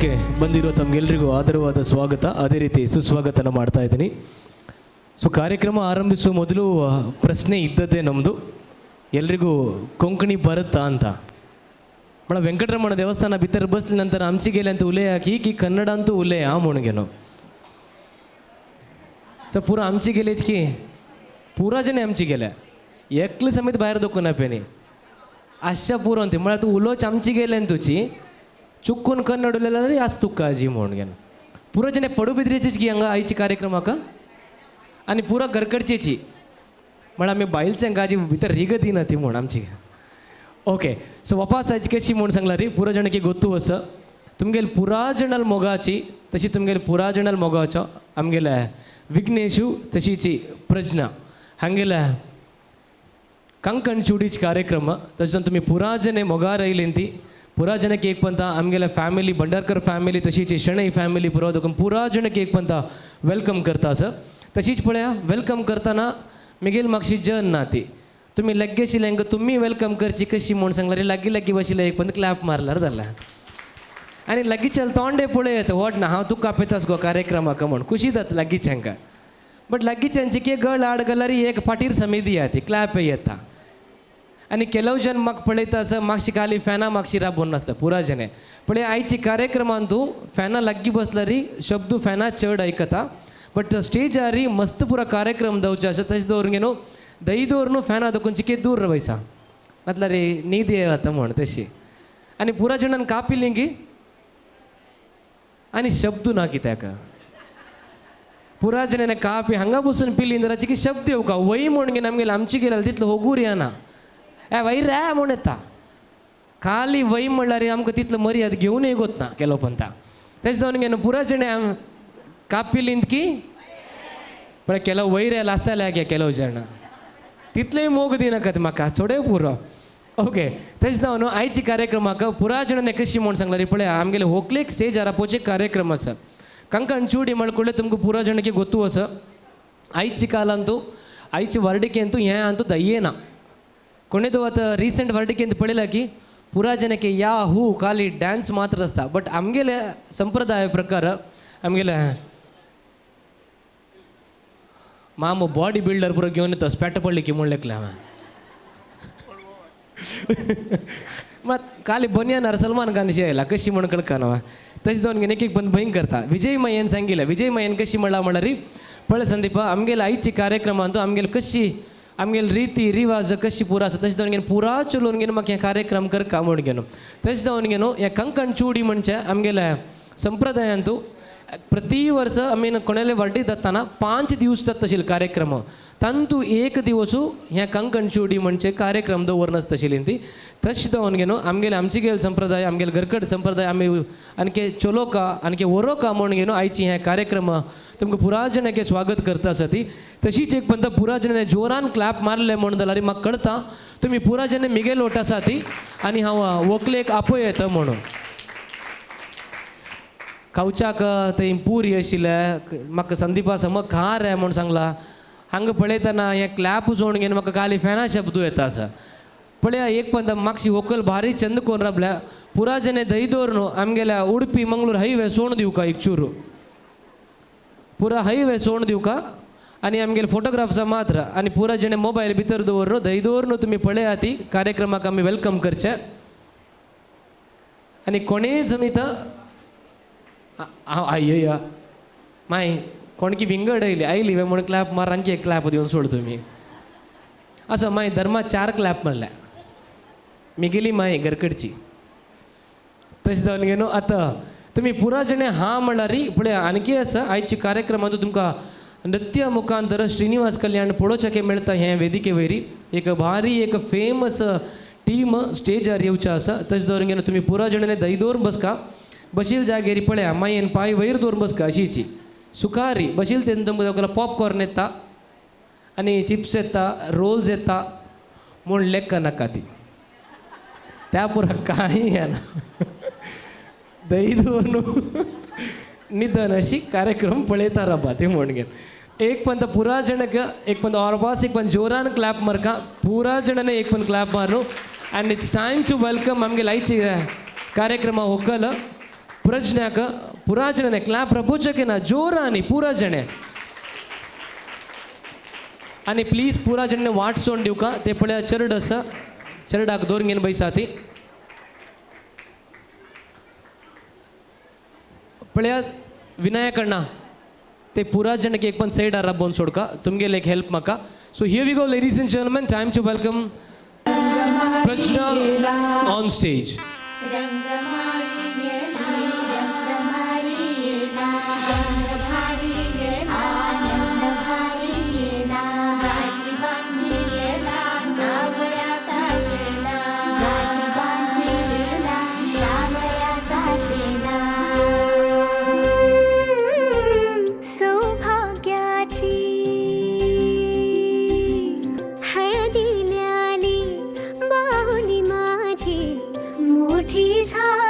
ಕಾರ್ಯಕ್ರಮಕ್ಕೆ ಬಂದಿರೋ ತಮಗೆಲ್ಲರಿಗೂ ಆದರವಾದ ಸ್ವಾಗತ, ಅದೇ ರೀತಿ ಸುಸ್ವಾಗತನ ಮಾಡ್ತಾ ಇದ್ದೀನಿ. ಸೊ ಕಾರ್ಯಕ್ರಮ ಆರಂಭಿಸುವ ಮೊದಲು ಪ್ರಶ್ನೆ ಇದ್ದದ್ದೇ ನಮ್ಮದು, ಎಲ್ರಿಗೂ ಕೊಂಕಣಿ ಬರುತ್ತಾ ಅಂತ. ಮೇಡಮ್ ವೆಂಕಟರಮಣ ದೇವಸ್ಥಾನ ಬಿತ್ತರ ಬಸ್ಲಿ ನಂತರ ಹಂಚಿಗೆಲೆ ಅಂತ ಉಲೆ ಹಾಕಿ ಕಿ ಕನ್ನಡ ಅಂತೂ ಉಲೆ ಆ ಮುಣಗೆನು ಸೊ ಪೂರ ಹಂಚಿಗೆಲೆಚ್ಕಿ ಪೂರಾ ಜನ ಹಂಚಿಗೆಲೆ ಎಕ್ಲು ಸಮೇತ ಬಾहेर दोकून पेनी अशा पूर म्हणते मला तू उलोच आमची गेले तुझी चुकून कन्नड उलेला तरी आज तुका आजी म्हणून पुरा जने पडूबिद्रेचीच की हंगा आईची कार्यक्रमाक आणि पुरा घरकडचेची म्हणा आम्ही बायलच्या गाजी भितर रिगती ना ती म्हण आमची. ओके सो वापस आयची कशी म्हण सांगला री पुरा जनकी गोतू असं तुमगेल पुरा जनल मोगाची तशी तुमगेल पुरा जनल मोगाचो आमगेल विघ्नेशू तशीची प्रज्ञा हंगेला कंकण चुडीच कार्यक्रम तशें तुम्ही पुरा जने मोगार आयलेंती पुरा जनಕ್ಕೆ एक पंता आमगेला फॅमिली भंडारकर फॅमिली तशीच शणै फॅमिली पुरा दोकून पुरा जनಕ್ಕೆ एक पंता वेलकम करता सर. तशीच पळया वेलकम करताना मिगेल मागशी जन ना ती तुम्ही लग्गेशी लेंग तुम्ही वेलकम करची कशी म्हूण सांगला रे लागगी लागगी बशिला एक पंत क्लॅप मारल्यार जाल्या आनी लागींच्या तोंडे पळयत व्हड ना हांव तुका आपयतास गो कार्यक्रमाक म्हूण खुशी जाता लागींच्यांक. बट लागींच्यांची की गळ आड गलारी एक फाटीर समिती आहा ती क्लॅप येता आणि ಕೆಲವು ಜನ ಮಕ್ ಪಳೈತಾ ಸ ಮಾಕ್ಷಿ ಖಾಲಿ ಫ್ಯಾನ ಮಾಕ್ಷಿ ರಾಬೋನ್ ನಸ್ತ ಪೂರಾ ಜನೆ ಪಳೆ ಆಯ್ची कार्यक्रम ಅಂತೂ ಫ್ಯಾನ ಲಗ್ಗಿ ಬಸ್ಲರಿ ಶಬ್ದು ಫ್ಯಾನ ಚಡ್ ಐಕता बट स्टेज आरी मस्त पुरा कार्यक्रम दवचे अशें तशें दवरगेनू दहीदोरनू फॅन आदोकून चिके दूर रवयसा म्हटल्यार रे न्हीद येता म्हण तशी आनी पुरा जणांन कापिल्ली गी आनी शब्दू ना कित्याक पुरा जणांनी कापी हांगा बसून पिल्ली इंदराची की शब्द येवका वय म्हण गे आमगेले आमची गेल्यार तितलो होगूर येना ए वै रे म्हूण येता खाली वय म्हणल्यार आमकां तितलो मर्याद घेवनय गोत ना केलो पंता तशें जावन गे पुरा जणे कापिल्लींत की पण केलो वयर येयला आसल्या गे केलो जण तितलेय मोग दिनाकात म्हाका थोडे पुरो. ओके तशें जावन आयची कार्यक्रमाक पुरा जणांनी कशी म्हूण सांगला रे पळय आमगेले व्हंकलेक स्टेजार आपोवचे कार्यक्रम आसा कंकण चुडी म्हणकुळे तुमकां पुरा जणಕ್ಕೆ ಗೊತ್ತು आसा आयची कालांतू आयची वर्डिके ಅಂತೂ हें ಅಂತೂ दयेना कोणेदो आतां रिसेंट वर्डिके ಅಂತ पळयला की पुरा जनಕ್ಕೆ या हू खाली ड्यान्स मात्र आसता बट आमगेले संप्रदाय प्रकार आमगेले माम बॉडी बिल्डर पुरो घेवन येतो स्पॅट पडली की म्हूण लेखलें हांवें मात खाली बनियानार सलमान खान शी आयला कशी म्हूण कळना हांवें तशें जावन घेवन एक एक बंद भंय करता. विजय मयेन सांगिल्लें विजय मयेन कशी म्हणल्यार री पळय संदीप आमगेले आयची कार्यक्रमांतू आमगेले कशी आमगेले रिती रिवाज कशी पुरा आसा तशें जावन घेवन पुरा चलोवन घेवन म्हाका हें कार्यक्रम करका म्हूण घेवन तशें जावन घेवन हें कंकण चुडी म्हणचे आमगेल्या संप्रदायांतू प्रति वर्स आमी कोणाले वर्डी जाताना 5 दिवस जाता तशिल्ले कार्यक्रम तांतू एक दिवसू हें कंकण चुडी म्हणचे कार्यक्रम दवरन आसतशिल्लीं ती तशें जावन घेवन आमगेले आमची गेल संप्रदाय आमगेले घरकड संप्रदाय आमी आनके चलोवका आनके व्हरोका म्हूण घेवन आयची हें कार्यक्रम तुमकां पुरा जणांके स्वागत करता आसा ती तशीच एक पंत पुरा जणांनी जोरान क्लॅप मारले म्हूण जाल्यार म्हाका कळटा तुमी पुरा जणे मिगेल ओट आसा ती आनी हांव व्हंकलेक आपय येता म्हणून खावच्याक थंय पुरी आशिल्ले म्हाका संदीपा समज खा रे म्हूण सांगला हांगा पळयतना हें क्लॅप जोवन घेवन म्हाका खाली फॅना शब्द येता आसा पळया एक पंत मागशी व्हंकल भारी चंद कोरून राबल्या पुरा जणे दहीदोर न्हू आमगेल्या उडपी मंगळूर हायवे सोण दिवका एक चूरू पुरा हायवे सोण दिवका आनी आमगेले फोटोग्राफ्सा मात्र आनी पुरा जणे मोबायल भितर दवर दहीदोर न्हू तुमी पळया ती कार्यक्रमाक आमी वेलकम करचे आनी कोणेय जमीत अय्य माय कोणकी विंगड आयली म्हणून क्लॅप मार आणखी एक क्लॅप दिवन सोड तुम्ही असं माय धर्मा 4 क्लॅप म्हणल्या मी गेली माय घरकडची तशें जावन घेवन आतां तुमी पुरा जणे हां म्हणल्यार फुडें आणखी आसा आयची कार्यक्रमांत तुमकां नृत्य मुखांतर श्रीनिवास कल्याण पळोवचें मेळटा हें वेदिके वयरी एक भारी एक फेमस टीम स्टेजार येवचें आसा तशें जावन घेवन तुमी पुरा जणांनी दहीदोर बसका बशील जागेर पळया मायेन पांय वयर दवरून बसका अशीची सुखारी बशील तेन्ना तुमकां पॉपकॉर्न येता आनी चिप्स येता रोल्स येता म्हूण लेख नाका ती त्या पुरा कांय येना दहीदोर न्हू निधन अशी कार्यक्रम पळयता राबा ती म्हूण घेवन एक पंत पुरा जणक एक पंत ऑरबास एक पंत जोरान क्लॅप मारका पुरा जणांनी एक पंत क्लॅप मारू and it's time to welcome आमगे लायची कार्यक्रम व्हंकल प्रज्ञाक पुराजणे क्लॅप प्रभूचके ना जोरानी पुराजणे आणि प्लीज पुराजणे वाट सोडून दिवू का ते पळया चरड आसा चरडाक दवरून घेवन बैसा ती पळया विनायक अण्णा ते पुराजणेक एक पण सायडार राबोवन सोडका तुमगेले एक हेल्प म्हाका so here we go ladies and gentleman time to welcome Pragya on stage हळदील्याली बाहुली माझी मोठी झाली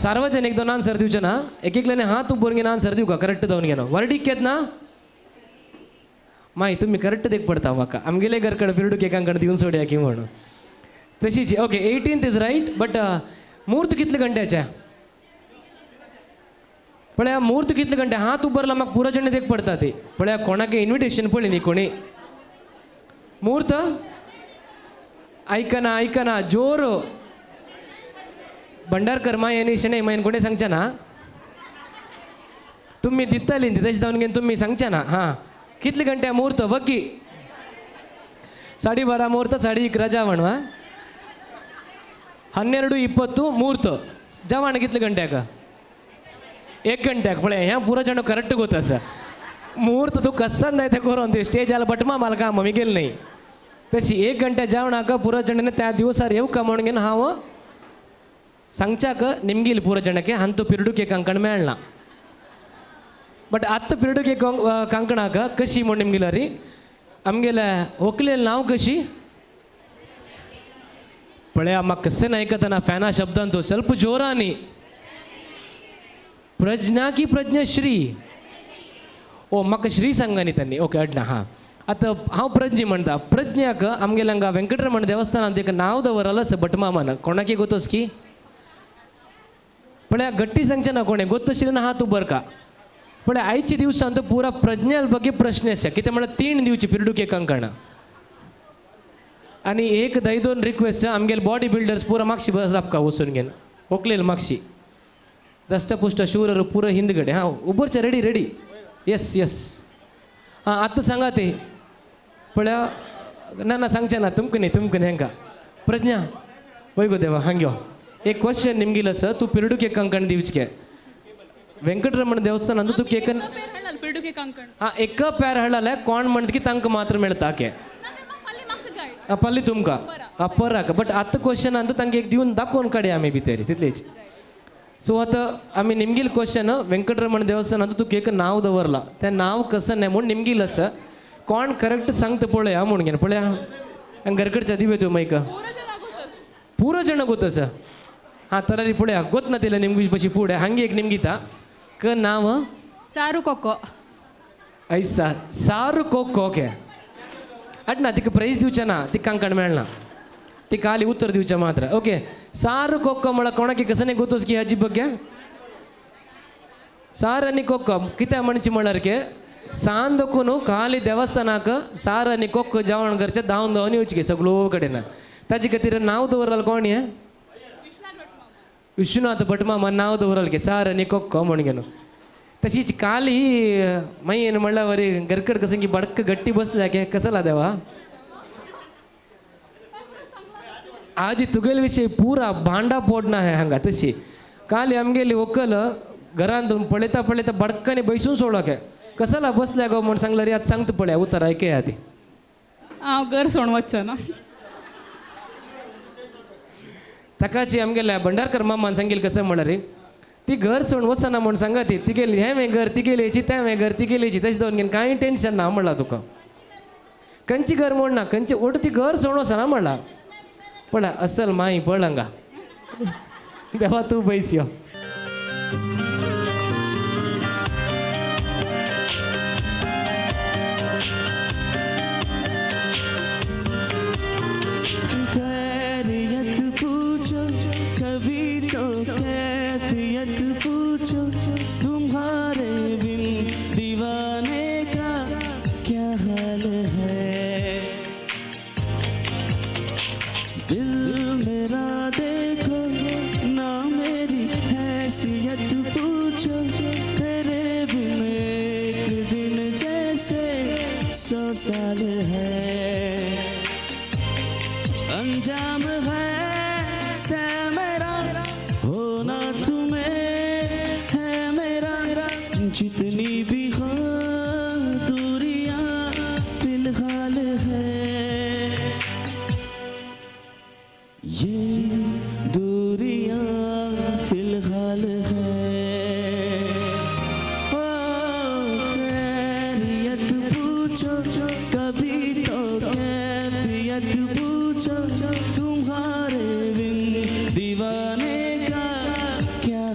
सार्वजनिक दोन आन्सर दिवचे ना एक एकल्याने हात उबरून घेऊन आन्सर देऊ का करेक्ट जाऊन घेणं वर्डिकेत ना माही तुम्ही करेक्ट देख पडता वाका आमगेले घरकडे फिरडूक एकांकडे दिवून सोडया की म्हणून तशीच okay 18th is right but मुहूर्त कितले घंट्याच्या पळया मुहूर्त कितले घंटे हात उबरला मग पुरा जण देख पडता ते पळया कोणाके इन्व्हिटेशन पडले नी कोणी मुहूर्त ऐकना जोर भंडारकर माय आणि शनै मायन कोणी सांगच्या ना तुम्ही दिताली तशी जाऊन घेऊन तुम्ही सांगच्या ना हां कितले घंटे मुहूर्त बघी 12:30 मुहूर्त 11:30 जावण वा 12:20 मुहूर्त जावण कितले घंट्याक 1 घंट्याक पळय ह्या पुरो जण करेक्ट गोतस मुहूर्त तू कसा नाही ते करून ते स्टेज आला बटमा मला काम मी गेल नाही तशी 1 घंटे जावणाक पुरो जण त्या दिवसार येऊ का म्हणून घेऊन हांव सांगच्याक निमगील पुरो जनಕ್ಕೆ ಅಂತೂ ಪಿರುಡುಕೆ ಕಂಕಣ ಮೇಳನ ಬಟ್ ಅತ್ತ ಪಿರುಡುಕೆ ಕಂಕಣಾಕ ಕशी म्हणून निमगील ರೀ आमगेले होकलेल नाव कशी पळया म्हाका कसे ऐकतना फॅना शब्दान तो ಸ್ವಲ್ಪ जोरानी प्रज्ञा की प्रज्ञाश्री ओ म्हाका श्री सांगानी त्यांनी ओके अडना हां आता हांव प्रज्ञी म्हणटा प्रज्ञाक आमगेले हांगा वेंकटरमण देवस्थानांत एक नाव दवरलां बटमामान कोणाके गोतोस की पळया गट्टी सांगचे ना कोणे गोतशिरी ना हात उबर का पळय आयचे दिवसांत पुरा प्रज्ञाल ಬಗ್ಗೆ प्रश्न आसा कितें म्हणल्यार 3 दिवची पिरडुके कंकण आनी एक 2 रिक्वेस्ट आमगेले बॉडी बिल्डर्स पुरा मागशी बस आपका वचून घेन ओकलेल मागशी दष्टपुष्ट शूरर पुरा हिंदगडे हां उबरचे रेडी यस हां आतां सांगा ते पळया ना सांगचे ना तुमकं हेंका प्रज्ञा वय गो देवा हांग्यो एक क्वेश्चन निमगील सर तू पिरडुके कंकण दिवचके वेंकटरमण देवस्थान अंदू तू केकन पिरडुके कंकण हां एक प्यार हळाले कोण म्हणत की तांकां मात्र मेळटा के पल्ली तुमकां पराक बट आतां क्वेश्चन अंदू तांकां एक दिवन दाखोवन काडया आमी भितर तितलेच सो आतां आमी निमगील क्वेश्चन वेंकटरमण देवस्थान अंदू तू केक नाव दवरला तें नाव कसं नाही म्हणून निमगील आसा कोण करेक्ट सांगता पळया म्हणून घेन पळया घरकडच्या दिवे तू मैक पुरो जण गोतस हां तरारी पळया गोत ना तिला निमगी पशी पुढे हांगी एक निमगीता क नाव सारू कोको ऐसा सारू कोको ओके अटना तिका प्रैज दिवचे ना ती कांकण मेळना ती खाली उत्तर दिवचे मात्र ओके सारू कोको म्हळ्यार कोणाक कसं नाही गोतोस की हाजी ಬಗ್ಗೆ सार आनी कोको कित्या म्हणची म्हळ्यार के सांदकून खाली देवस्थानाक सार आनी कोको जेवण करचे धांवन येवचे सगळो कडेन ताजे खातीर नाव दवरलें कोण हे विश्वनाथ भटमामा नाव दवरल के सार आनी कोक्को म्हण घेनो तशीच काली मागीर म्हणल्यार वरी घरकड कसं की बडक गट्टी बसल्या के कसला देवा आज तुगेल विषय पुरा भांडा पोडना है हांगा तशी काली आमगेली व्हंकल घरांत पळयता बडकांनी बैसून सोडोके कसला बसल्या गो म्हण सांगल्यार आतां सांगता पळया उतर ऐकया ती हांव घर सोडून वचचें ना तकाची आमगेल्या भंडारकर मामान सांगेल कसं म्हणारे ती घर सोडून वचना म्हणून सांगा ती गेली हें घर ती गेलीची तें घर ती गेलीची तशी जावन घेवन कांय टेन्शन ना म्हणला तुका खंयची घर म्हण ना खंयची ओट ती घर सोडून वचना म्हणला पळय असल माई पळ हांगा देवा तूं बैस यो तुम्हारे बिन दीवाने का क्या हाल है दिल मेरा देखो ना मेरी हैसियत पूछो तेरे बिन एक दिन जैसे 100 साल है अंजाम है होना तुम्हें है मेरा जितनी भी हो दूरियां फिलहाल है ये दूरियां फिलहाल है ओ खैरियत पूछो कभी तो कैफियत पूछो तुम्हारे बिन दीवाने का क्या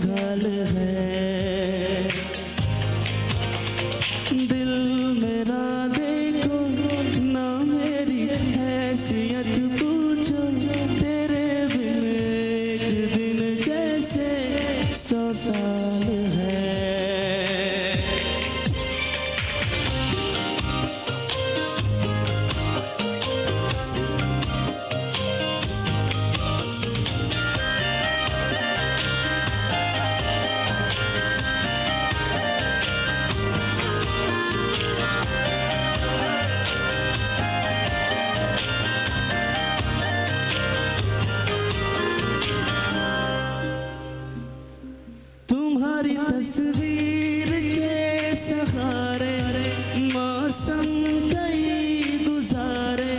कई गुजारे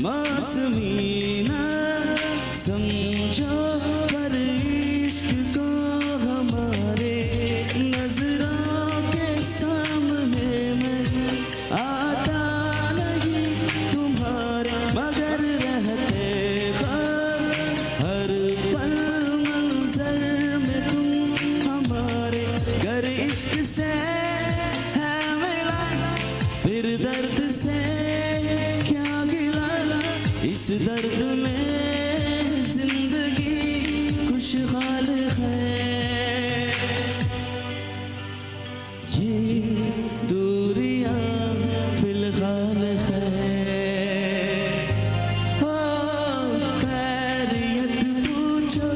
मौसमी ना समझो पर इश्क को हमारे नजरों के सामने में आता नहीं तुम्हारे मगर रहते हो हर पल मंजर में तुम हमारे गर इश्क से है मिला फिर दर्द से क्या गिला इस दर्द में जिंदगी खुशहाल है ये दूरियां फिलहाल है ओ खैरियत पूछो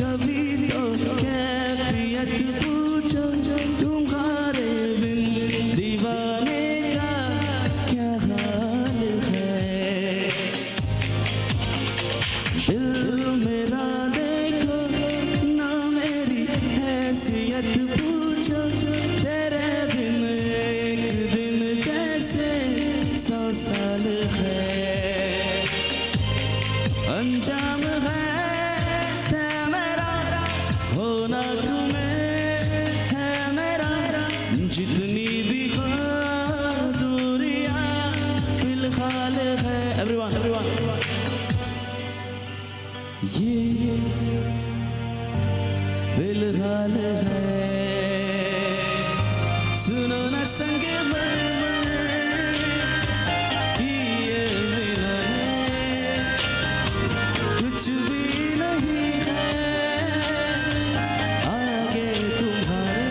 कभी तो कैफियत पूछो तुम्हारे बिन दीवाने का क्या हाल है दिल मेरा देखो ना मेरी हैसियत पूछो तेरे बिन एक दिन जैसे 100 साल है अंजाम है मेरा होना तुम्हें है मेरा जितनी भी हो दूरियां फिलहाल है एवरीवन ये फिलहाल है सुनो न संग ये मिलन कुछ भी नहीं है आगे तुम्हारे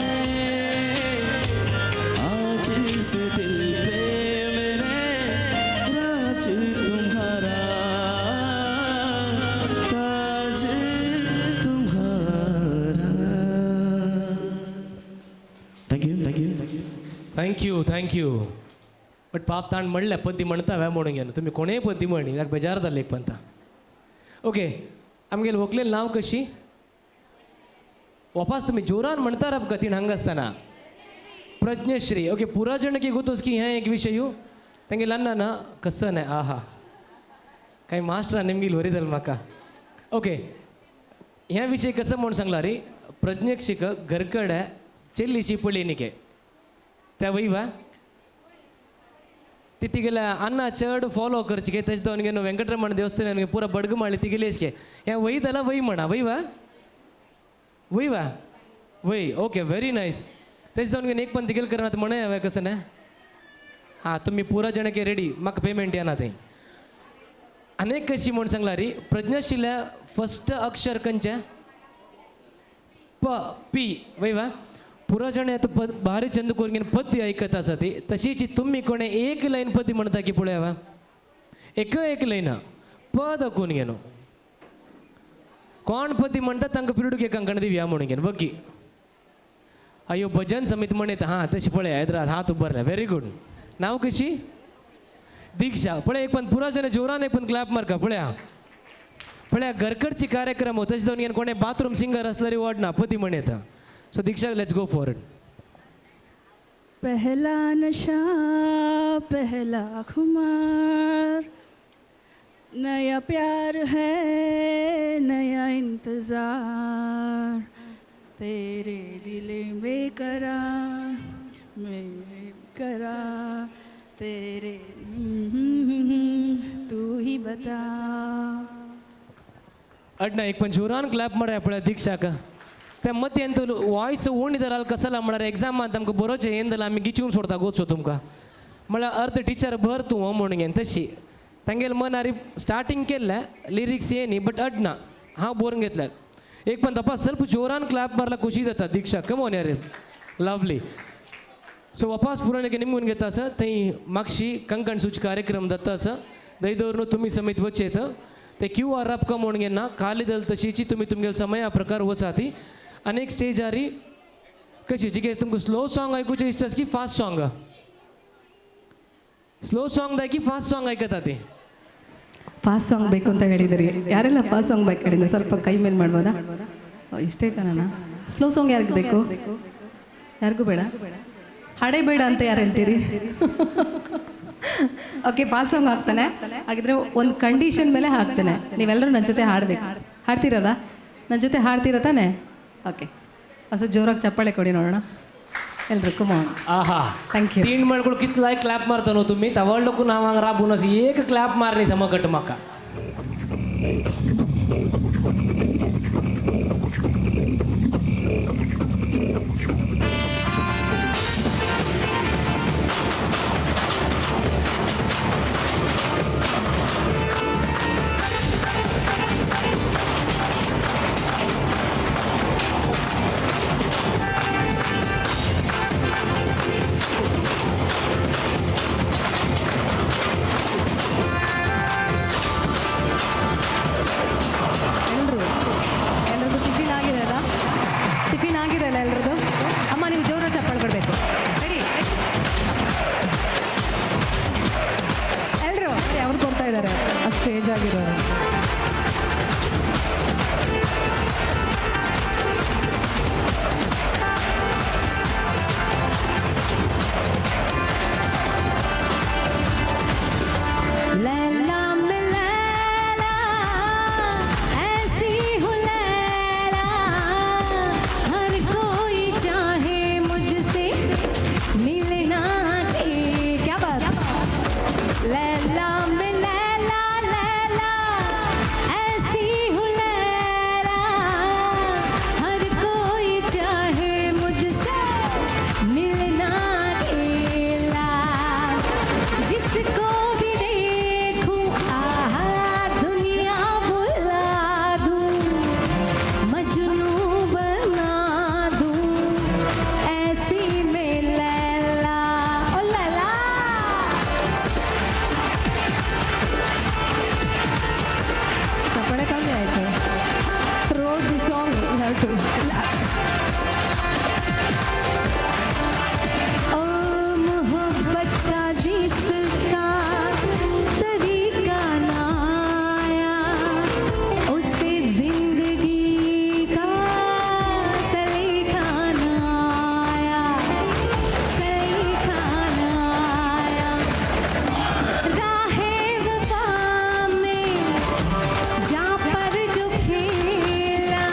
आज से दिल पे मेरे राज तुम्हारा ताज तुम्हारा थँक यू बट पाप ताण म्हणल्या पद्दी म्हणता व्या म्हणून घेणं तुम्ही कोणीही पद्दी म्हणी याक बेजार जाल्ले एक पंता ओके आमगेले व्हंकलेली नांव कशी वापस तुम्ही जोरान म्हणता रब कतीन हंग असताना प्रज्ञश्री ओके पुरा जनಕ್ಕೆ ಗೊತ್ತೋಸ್ की हें एक विषय ತಂಗೆ ಲನ್ನ ಕಸನೆ ಆಹಾ काही मास्टर निमगी ಹೊರಿದಲ್ ಮಕ್ಕ ओके ह्या विषय कसं म्हणून सांगला रे प्रज्ञक्षिक घरकडे ಚೆಲ್ಲಿಸಿ ಪಳಿನಿಕೆ त्या वैवा तिथिಗೆಲ್ಲ ಅನ್ನ ಚರ್ಡ್ ಫಾಲೋ ಖರ್ಚಿಗೆ ತಜ್ದವನಿಗೆ ವೆಂಕಟರಮಣ ದೇವಸ್ಥಾನ ನನಗೆ ಪೂರ ಬಡ್ಗು ಮಾಡಿ ತಿಗಿಲೇಸ್ಕೆ ಯಾ ವೈದಲ್ಲ ವೈ ಮಣ ವೈವಾ वैवा वै ओके व्हेरी नाईस तेच जाऊन एक पण तिकेल करणार म्हणे हवं कसं नाही हां तुम्ही पुरा जनके रेडी मग पेमेंट येणार ते अनेक कशी म्हणून सांगला री प्रज्ञाशीला फर्स्ट अक्षर कंच्या प पी वैवा पुरा जण येतं पद भारी चंद करून पद्य ऐकत असं ते तशीची तुम्ही कोणी एक लाईन पद्य म्हणता की पुढे हवा एक लाईन पद कोण घेणं कोण पद्य म्हणतात तांकां पिरियड घे कंकण दिव्या म्हणून घेन बघी अयो भजन समित म्हणत हां तशी पळय हैदराबाद हात उभारला व्हेरी गुड नाव कशी दीक्षा पळय एक पण पुरा जण जोरान एक पण क्लॅप मारका पळय घरकडची कार्यक्रम हो तशी जाऊन घेन कोणे बाथरूम सिंगर असणारी वार्ड ना पती म्हणत सो दीक्षा लेट्स गो फॉर इट पहला नशा पहला खुमार नया प्यार है नया इंतज़ार तेरे दिल बेकरार मेरे करार तेरे तू ही बता अडना एक पण जोरान क्लॅप मारा आपल्या दीक्षाक त्या मध्ये ಎಂತ ವಾಯ್ಸ್ ಓಣಿದಾರ ಕಸಲ ಮಾಡಾರ ಎಕ್ಸಾಮ್ ಅಂತ ನಮ್ಗೆ ಬರೋಚೆ ಏಂದಲ್ಲ ಆಮೇಲೆ ಗಿಚ್ಚೂನ್ सोडता गोचो तुमका मला अर्ध टीचर भर तू हो म्हणून घेन तशी तांगेल मन अरे स्टार्टिंग केलं लिरिक्स येणी बट अडना हांव बोरून घेतल्या एक पण तपास ಸ್ವಲ್ಪ जोरान क्लॅप मारला खुशी जाता दीक्षा कमोन यार लवली सो वापस पुराणಕ್ಕೆ निमून घेता असं थंय मागशी कंकण सूच कार्यक्रम जाता असं दयदवरून तुम्ही समित वचेत ते QR अप म्हणून घेना खाली दल तशीची तुम्ही तुमगेल समया प्रकार वसाती अनेक स्टेज आरी कशी जिगे तुमको स्लो सॉन्ग ऐकूचे इष्ट की फास्ट सॉन्ग ಸ್ಲೋ ಸಾಂಗ್ ದಾಕಿ ಫಾಸ್ಟ್ ಸಾಂಗ್ ಐಕತ್ತೆ ಫಾಸ್ಟ್ ಸಾಂಗ್ ಬೇಕು ಅಂತ ಹೇಳಿದ್ರಿ ಯಾರೆಲ್ಲ ಫಾಸ್ಟ್ ಸಾಂಗ್ ಬೇಕು ಹೇಳಿದ್ರೆ ಸ್ವಲ್ಪ ಕೈ ಮೇಲೆ ಮಾಡ್ಬೋದಾ ಇಷ್ಟೇ ಜನನ ಸ್ಲೋ ಸಾಂಗ್ ಯಾರಿಗೆ ಬೇಕು ಯಾರಿಗೂ ಬೇಡ ಹಾಡೇ ಬೇಡ ಅಂತ ಯಾರು ಹೇಳ್ತೀರಿ ಓಕೆ ಪಾಸ್ ಸಾಂಗ್ ಹಾಕ್ತಾನೆ. ಹಾಗಿದ್ರೆ ಒಂದು ಕಂಡೀಷನ್ ಮೇಲೆ ಹಾಕ್ತಾನೆ, ನೀವೆಲ್ಲರೂ ನನ್ನ ಜೊತೆ ಹಾಡಬೇಕು. ಹಾಡ್ತೀರಲ್ಲ, ನನ್ನ ಜೊತೆ ಹಾಡ್ತೀರ ತಾನೆ? ಓಕೆ, ಹೊಸ ಜೋರಾಗಿ ಚಪ್ಪಾಳೆ ಕೊಡಿ ನೋಡೋಣ ಎಲ್ರು. ಕುಮಾರ್ आहा थँक यू. तीन मळगुळ कितलाय क्लॅप मारता तुम्ही तवळकू नावांग राबून एक क्लॅप मारणी समकट म्हाका. ಎಲ್ರದ್ದು ಟಿಫಿನ್ ಆಗಿದೆ ಅಲ್ಲ? ಟಿಫಿನ್ ಆಗಿದೆ ಅಲ್ಲ ಎಲ್ರದ್ದು? ಅಮ್ಮ ನೀವು ಜೋರ ಚಪ್ಪಾಳೆ ಕೊಡಬೇಕು. ರೆಡಿ ಎಲ್ಲರೂ? ಅವ್ರು ಕೊಡ್ತಾ ಇದ್ದಾರೆ ಆ ಸ್ಟೇಜ್ ಆಗಿರೋರು. लैला में लैला ऐसी हूँ लैला, हर कोई चाहे मुझसे मिलना दे. क्या बात. लैला में लैला लैला ऐसी हूँ लैला, हर कोई चाहे मुझसे मिलना देला. जिसको भी देखूं आहा दुनिया भुला दूं, मजनू बना दूं, ऐसी में लैला ओ लैला. चपड़े कम जाए through the song you have to. ओ मोहब्बत का जिसका तरीका ना आया, उसे जिंदगी का सलीका ना आया, सलीका ना आया. राहे वफा में जा पर जो खेला,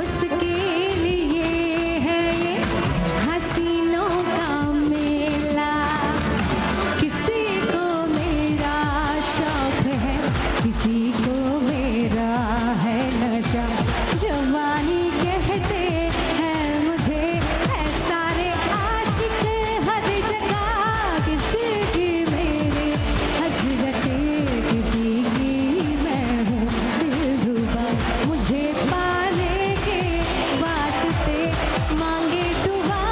उसके लिए है ये हसीनों का मेला. किसी को मेरा शौक है, किसी को मेरा है नशा. जवानी कहते हैं मुझे है सारे आशिक हर जगह. किसी की मेरे हजरते, किसी की मैं हूँ दिलरुबा. मुझे पाने के वास्ते मांगे दुआ.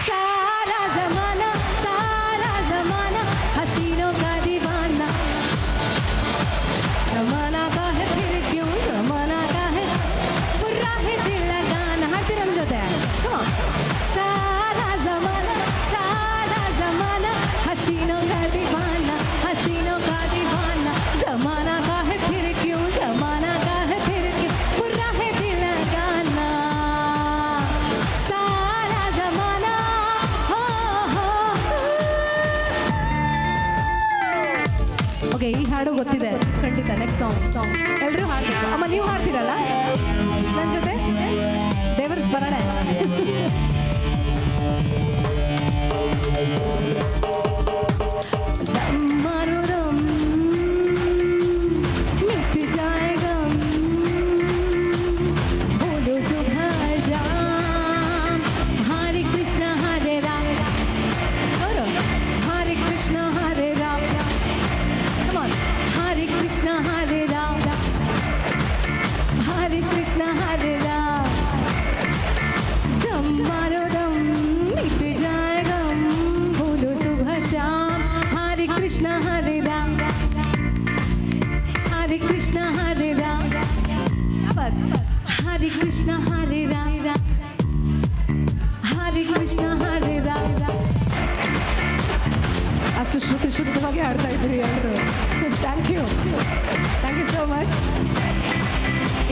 सारा जमाना हसीनों का दीवाना. जमाना का है फिर क्यों, जमाना का है बुरा है दिल लगाना. हर दिन हम जो है सारा जमाना हसीनों का दीवाना, हसीनों का दीवाना. जमाना का है फिर क्यों, जमाना का है फिर क्यों बुरा है दिल लगाना. सारा जमाना हो. ಓಕೆ, ಈ ಹಾಡು ಗೊತ್ತಿದೆ ಖಂಡಿತ. ನೆಕ್ಸ್ಟ್ ಸಾಂಗ್ ಎಲ್ಲರೂ ಹಾಡಬೇಕು. ಅಮ್ಮ ನೀವು ಹಾಡ್ತೀರಲ್ಲ ನನ್ನ ಜೊತೆ? ದೇವರ ಸ್ಮರಣೆ. दम मारो दम, मिट जाए गम, बोलो सुबह शाम. हरे कृष्ण हरे राम, हरे कृष्ण हरे राम. Come on. हरे कृष्ण हरे राम, हरे कृष्ण हरे राम. दम मारो दम, मिट जाए गम, बोलो सुबह शाम. हरे कृष्ण हरे राम, हरे कृष्ण हरे राम. क्या बात. हरे कृष्ण हरे राम, हरे कृष्ण हरे राम. ಅಷ್ಟು ಶುದ್ಧವಾಗಿ ಹಾಡ್ತಾ ಇದ್ದೀರಿ ಎಲ್ಲರೂ. Thank you so much.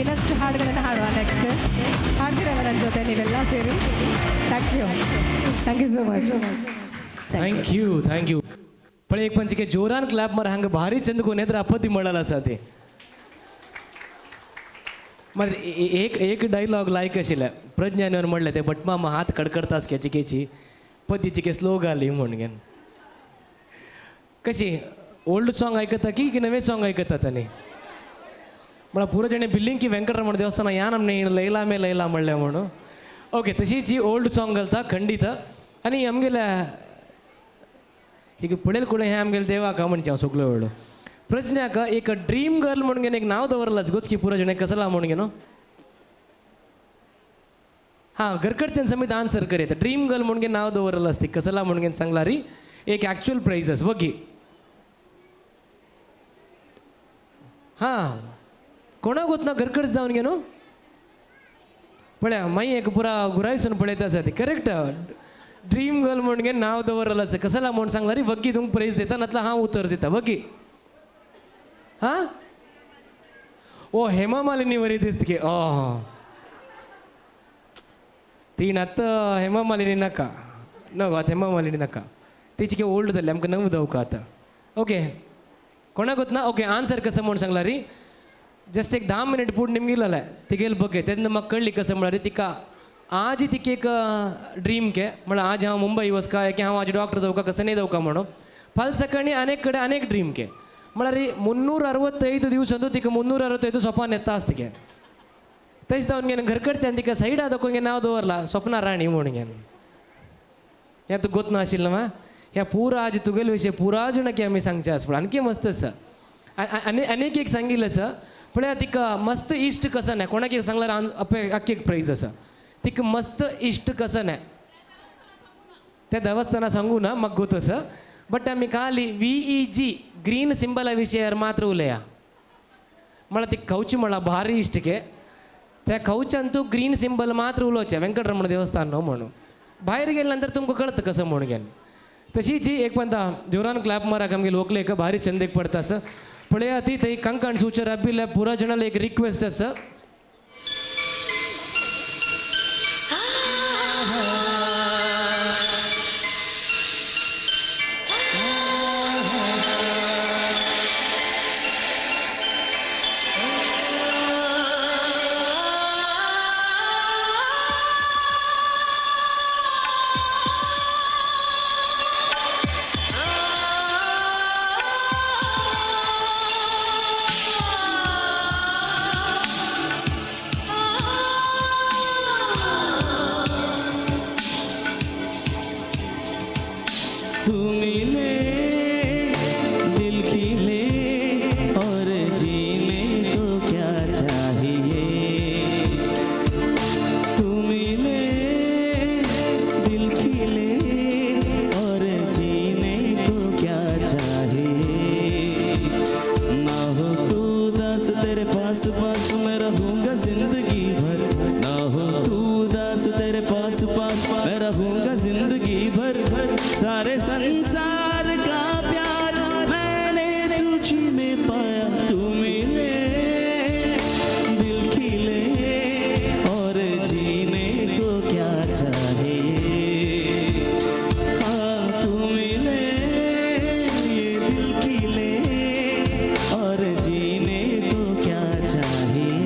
ಇನ್ನಷ್ಟು ಹಾಡುಗಳನ್ನು ಹಾಡುವ ನೆಕ್ಸ್ಟ್ ಹಾಡ್ತಿರಲ್ಲ ನನ್ನ ಜೊತೆ ನೀವೆಲ್ಲ ಸೇರಿ. Thank you so much. Thank you. पण एक पंचिके जोरान क्लॅप मार हंग भारी चंद कोण तर आपत्ती म्हणाला साथे. मग एक डायलॉग लायक आशिल्ले प्रज्ञानवर म्हणले ते बट मामा हात कडकडतास केची पतीची के स्लो घाली म्हणून. कशी ओल्ड सॉंग ऐकता की नवे सॉंग ऐकतात आणि मला पुरं जणे बिल्लिंग की व्यंकटरमण देवस्थान या नमने लैला मे लैला म्हणल्या म्हणून. ओके तशीची ओल्ड सॉंग घालता खंडित आणि आमगेल्या ಈಗ पुढेल कुठे हे आमगेले देवा का म्हणचे हांव सगळं व्हडलो प्रश्नाक एक ड्रीम गर्ल म्हणून एक नाव दवरलाच गोच की पुरो जणे कसला म्हणून नो. हां घरकडच्यान समेत आन्सर करेत ड्रीम गर्ल म्हणून नाव दवरलं असते कसला म्हणून सांगला री एक ॲक्च्युअल प्राइजस बघी. हां कोणाक वतना घरकडच जावन गे न्हू पळया माई एक पुरा गुरायसून पळयता आसा ती करेक्ट. ड्रीम गर्ल म्हणून नाव दवरलं असं कसला म्हणून सांगला रे बघी तुमक प्राईज देता नातला हांव उतर दिता बघी. हां ओ हेमा मालिनी वरी दिसत की तीन आतां हेमा मालिनी नाका नको आतां हेमा मालिनी नाका तिची की ओल्ड जाली आमकां नवं दवका आतां. ओके कोणाक वतना ओके आन्सर कसं म्हणून सांगला री जस्ट एक 10 मिनिट पूण निमगे जालें तिगेल बघे तेन्ना म्हाका कळ्ळी कसं म्हणल्यार तिका आज तिका एक ड्रीम के म्हळ्यार आज हांव मुंबई वचका की हांव आज डॉक्टर दवका कसं नाही दवका म्हणून फाल सकाळी अनेक कडेन अनेक ड्रीम के म्हळ्यार 365 दिवसांतू तिका 365 सोपान येता आसता गे. तशें जावन घेवन घरकडच्यान तिका सायडा दाखोवन नांव दवरला स्वप्ना राणी म्हणून घेवन. हें तुका गोत नाशिल्लें मा ह्या पुरा आज तुगेले विशय पुरा जाणांकी आमी सांगचे आसा पण आणखी मस्त आसा. आनीक एक सांगिल्लें आसा पळया तिका मस्त इश्ट कसं नाही कोणाक एक सांगल्यार आख्खी एक प्राईज आसा तिका मस्त इश्ट कसं नाही त्या देवस्थाना सांगू ना म्हाका गोत आसा बट आमी खाली VEG ग्रीन सिंबला विशयार मात्र उलया. म्हळ्यार ती खंयची म्हळ्यार भारी इश्ट के त्या खंयच्यान तूं ग्रीन सिंबल मात्र उलोवचें वेंकटरमण देवस्थान न्हू म्हणून भायर गेले नंतर तुमकां कळतं कसं म्हणून घेवन. तशीच एक पंता जोरान क्लॅप माराक आमगे लोकले भारी छंद एक पडता आसा पळया ती थंय कंकण सूचर आपिल्ल्या पुरा जणांना एक रिक्वेस्ट आसा. तू मिले दिल खिले और जीने को क्या चाहिए. तू मिले दिल खिले और जीने को क्या चाहिए. ना हो तू उदास तेरे पास पास मैं रहूँगा जिंदगी भर. ना हो तू उदास तेरे पास पास मैं रहूँगा जिंदगी भर. सारे संसार का प्यार मैंने तुझी में पाया. तू मिले दिल खिले और जीने को क्या चाहिए. हाँ तू मिले ये दिल खिले और जीने को क्या चाहिए.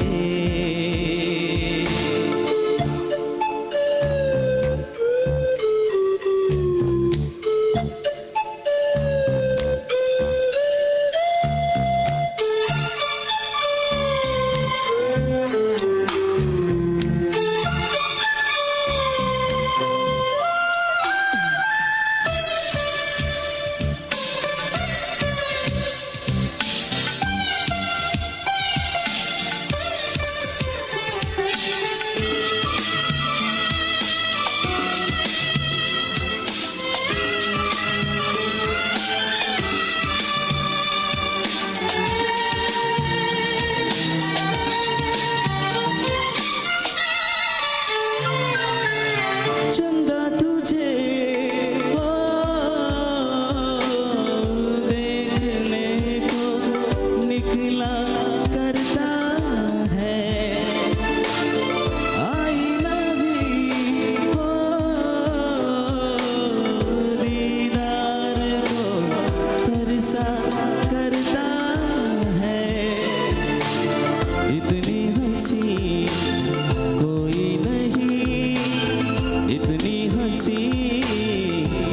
सी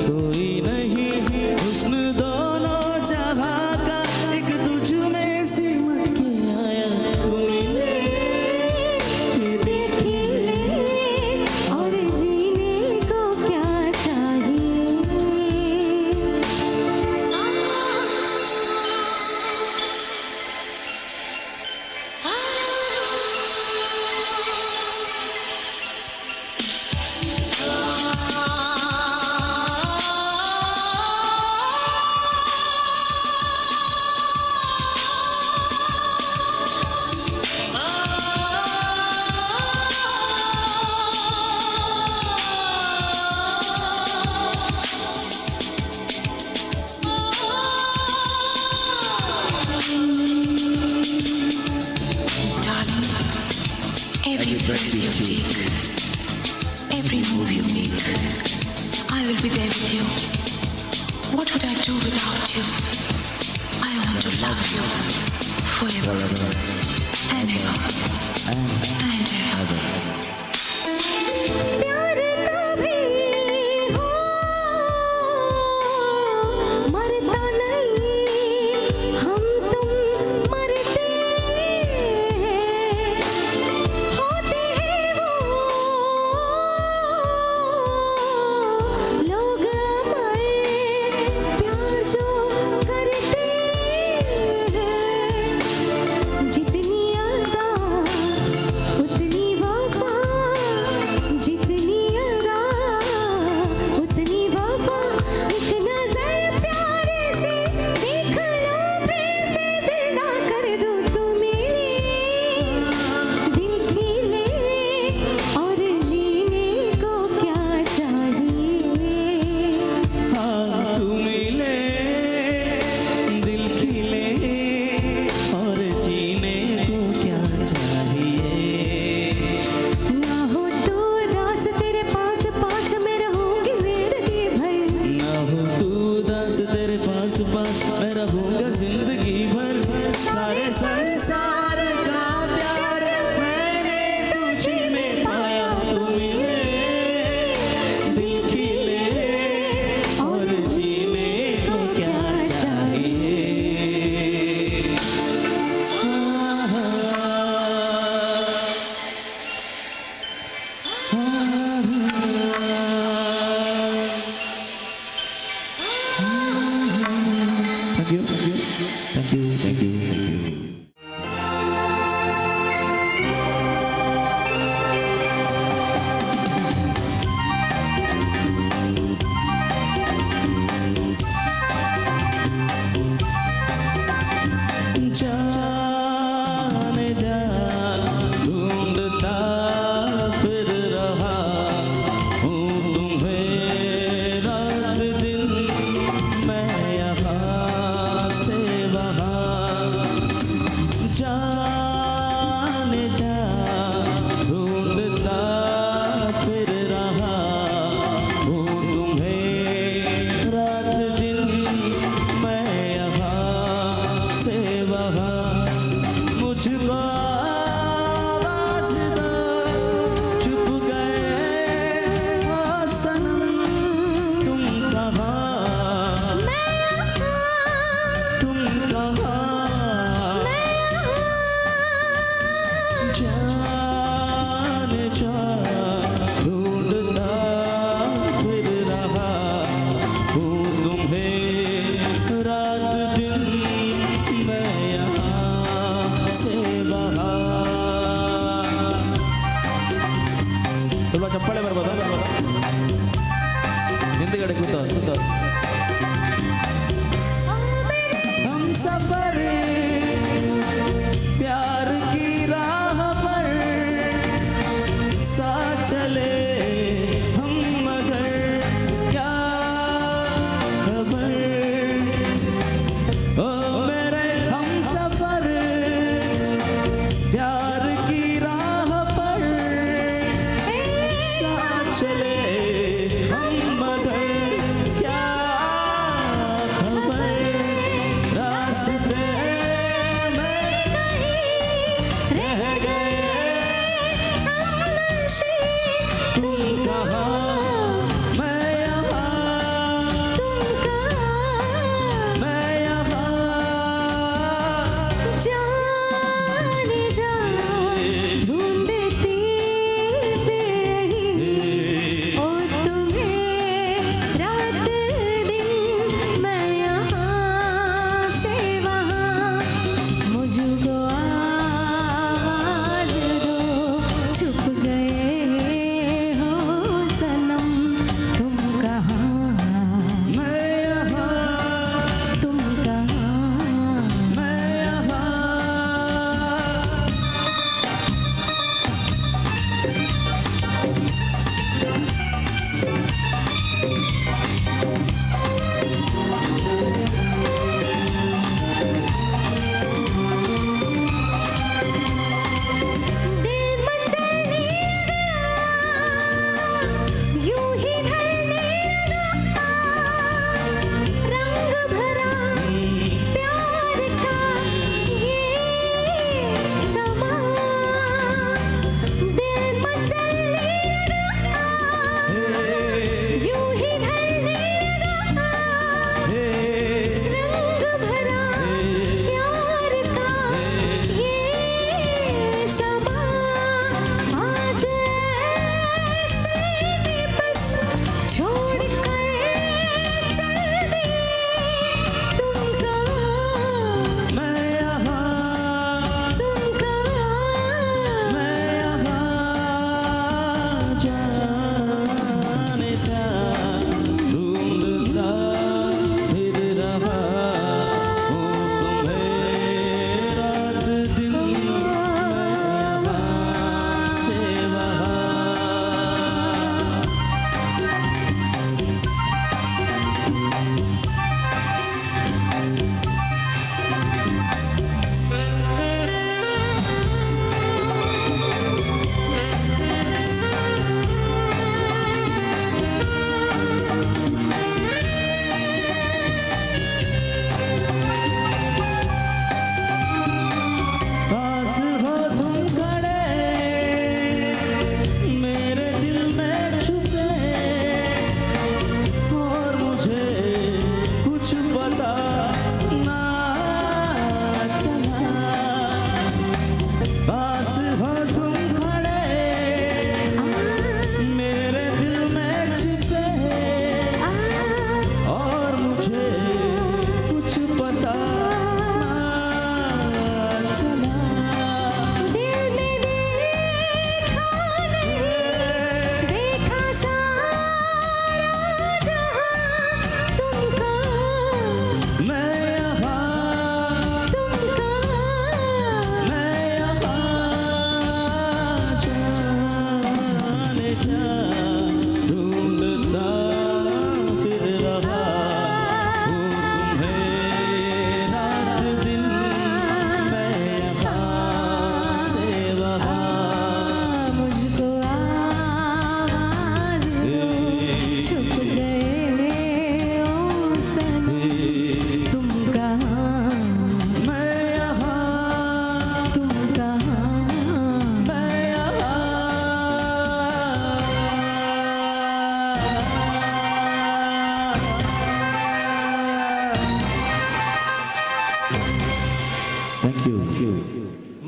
कोई नहीं, हुस्न दोनों जहां का एक तुझ में सिमट के आया। तू मिले ये दिल खिले और जीने को क्या चाहिए। Every breath you take, every move you make, I will be there with you. What would I do without you? I want to love you forever and ever and ever. प्यार कभी हो मरता नहीं, हम तुम मरते हैं, होते हैं वो लोग अमर, प्यार जो करते हैं। जितनी अदा उतनी वफा, जितनी अदा उतनी वफा, एक नजर प्यारे से देख लो, फिर से जिंदा कर दो तू मेरे दिल खिले और जीने को क्या चाहिए। हाँ तू मिले दिल खिले और जीने को क्या चाहिए। ना हो तो दास तेरे पास पास मैं रहूंगी जिंदगी भर। ना हो तू दास तेरे पास पास मैं रहूंगा जिंदगी भर। सारे संसार का प्यार मैंने तुझ में पाया। तू मिले दिल खिले और जीने को क्या चाहिए। Thank you, thank you, thank you, thank you, thank you. जाने जा ढूंढता फिर रहा हूँ तुम्हें रात दिन, मैं यहाँ से वहाँ। जाने जा ढूंढता फिर रहा हूँ तुम्हें रात दिन, मैं यहाँ से वहाँ। मुझको आवाज़ दो, चुप गए हो सनम, तुम कहाँ, तुम कहाँ। जाने जा ढूंढता फिर रहा हूँ तुम्हें रात दिन, मैं यहाँ से वहाँ। ಸ್ವಲ್ಪ ಚಪ್ಪಾಳೆ ಬರ್ಬೋದಾ ಹಿಂದ್ಗಡೆ ಕೂತ हम सफर प्यार की राह पर साथ चले हम, मगर क्या खबर। ओ मेरे हम सफर प्यार की राह पर साथ चले हम, मगर क्या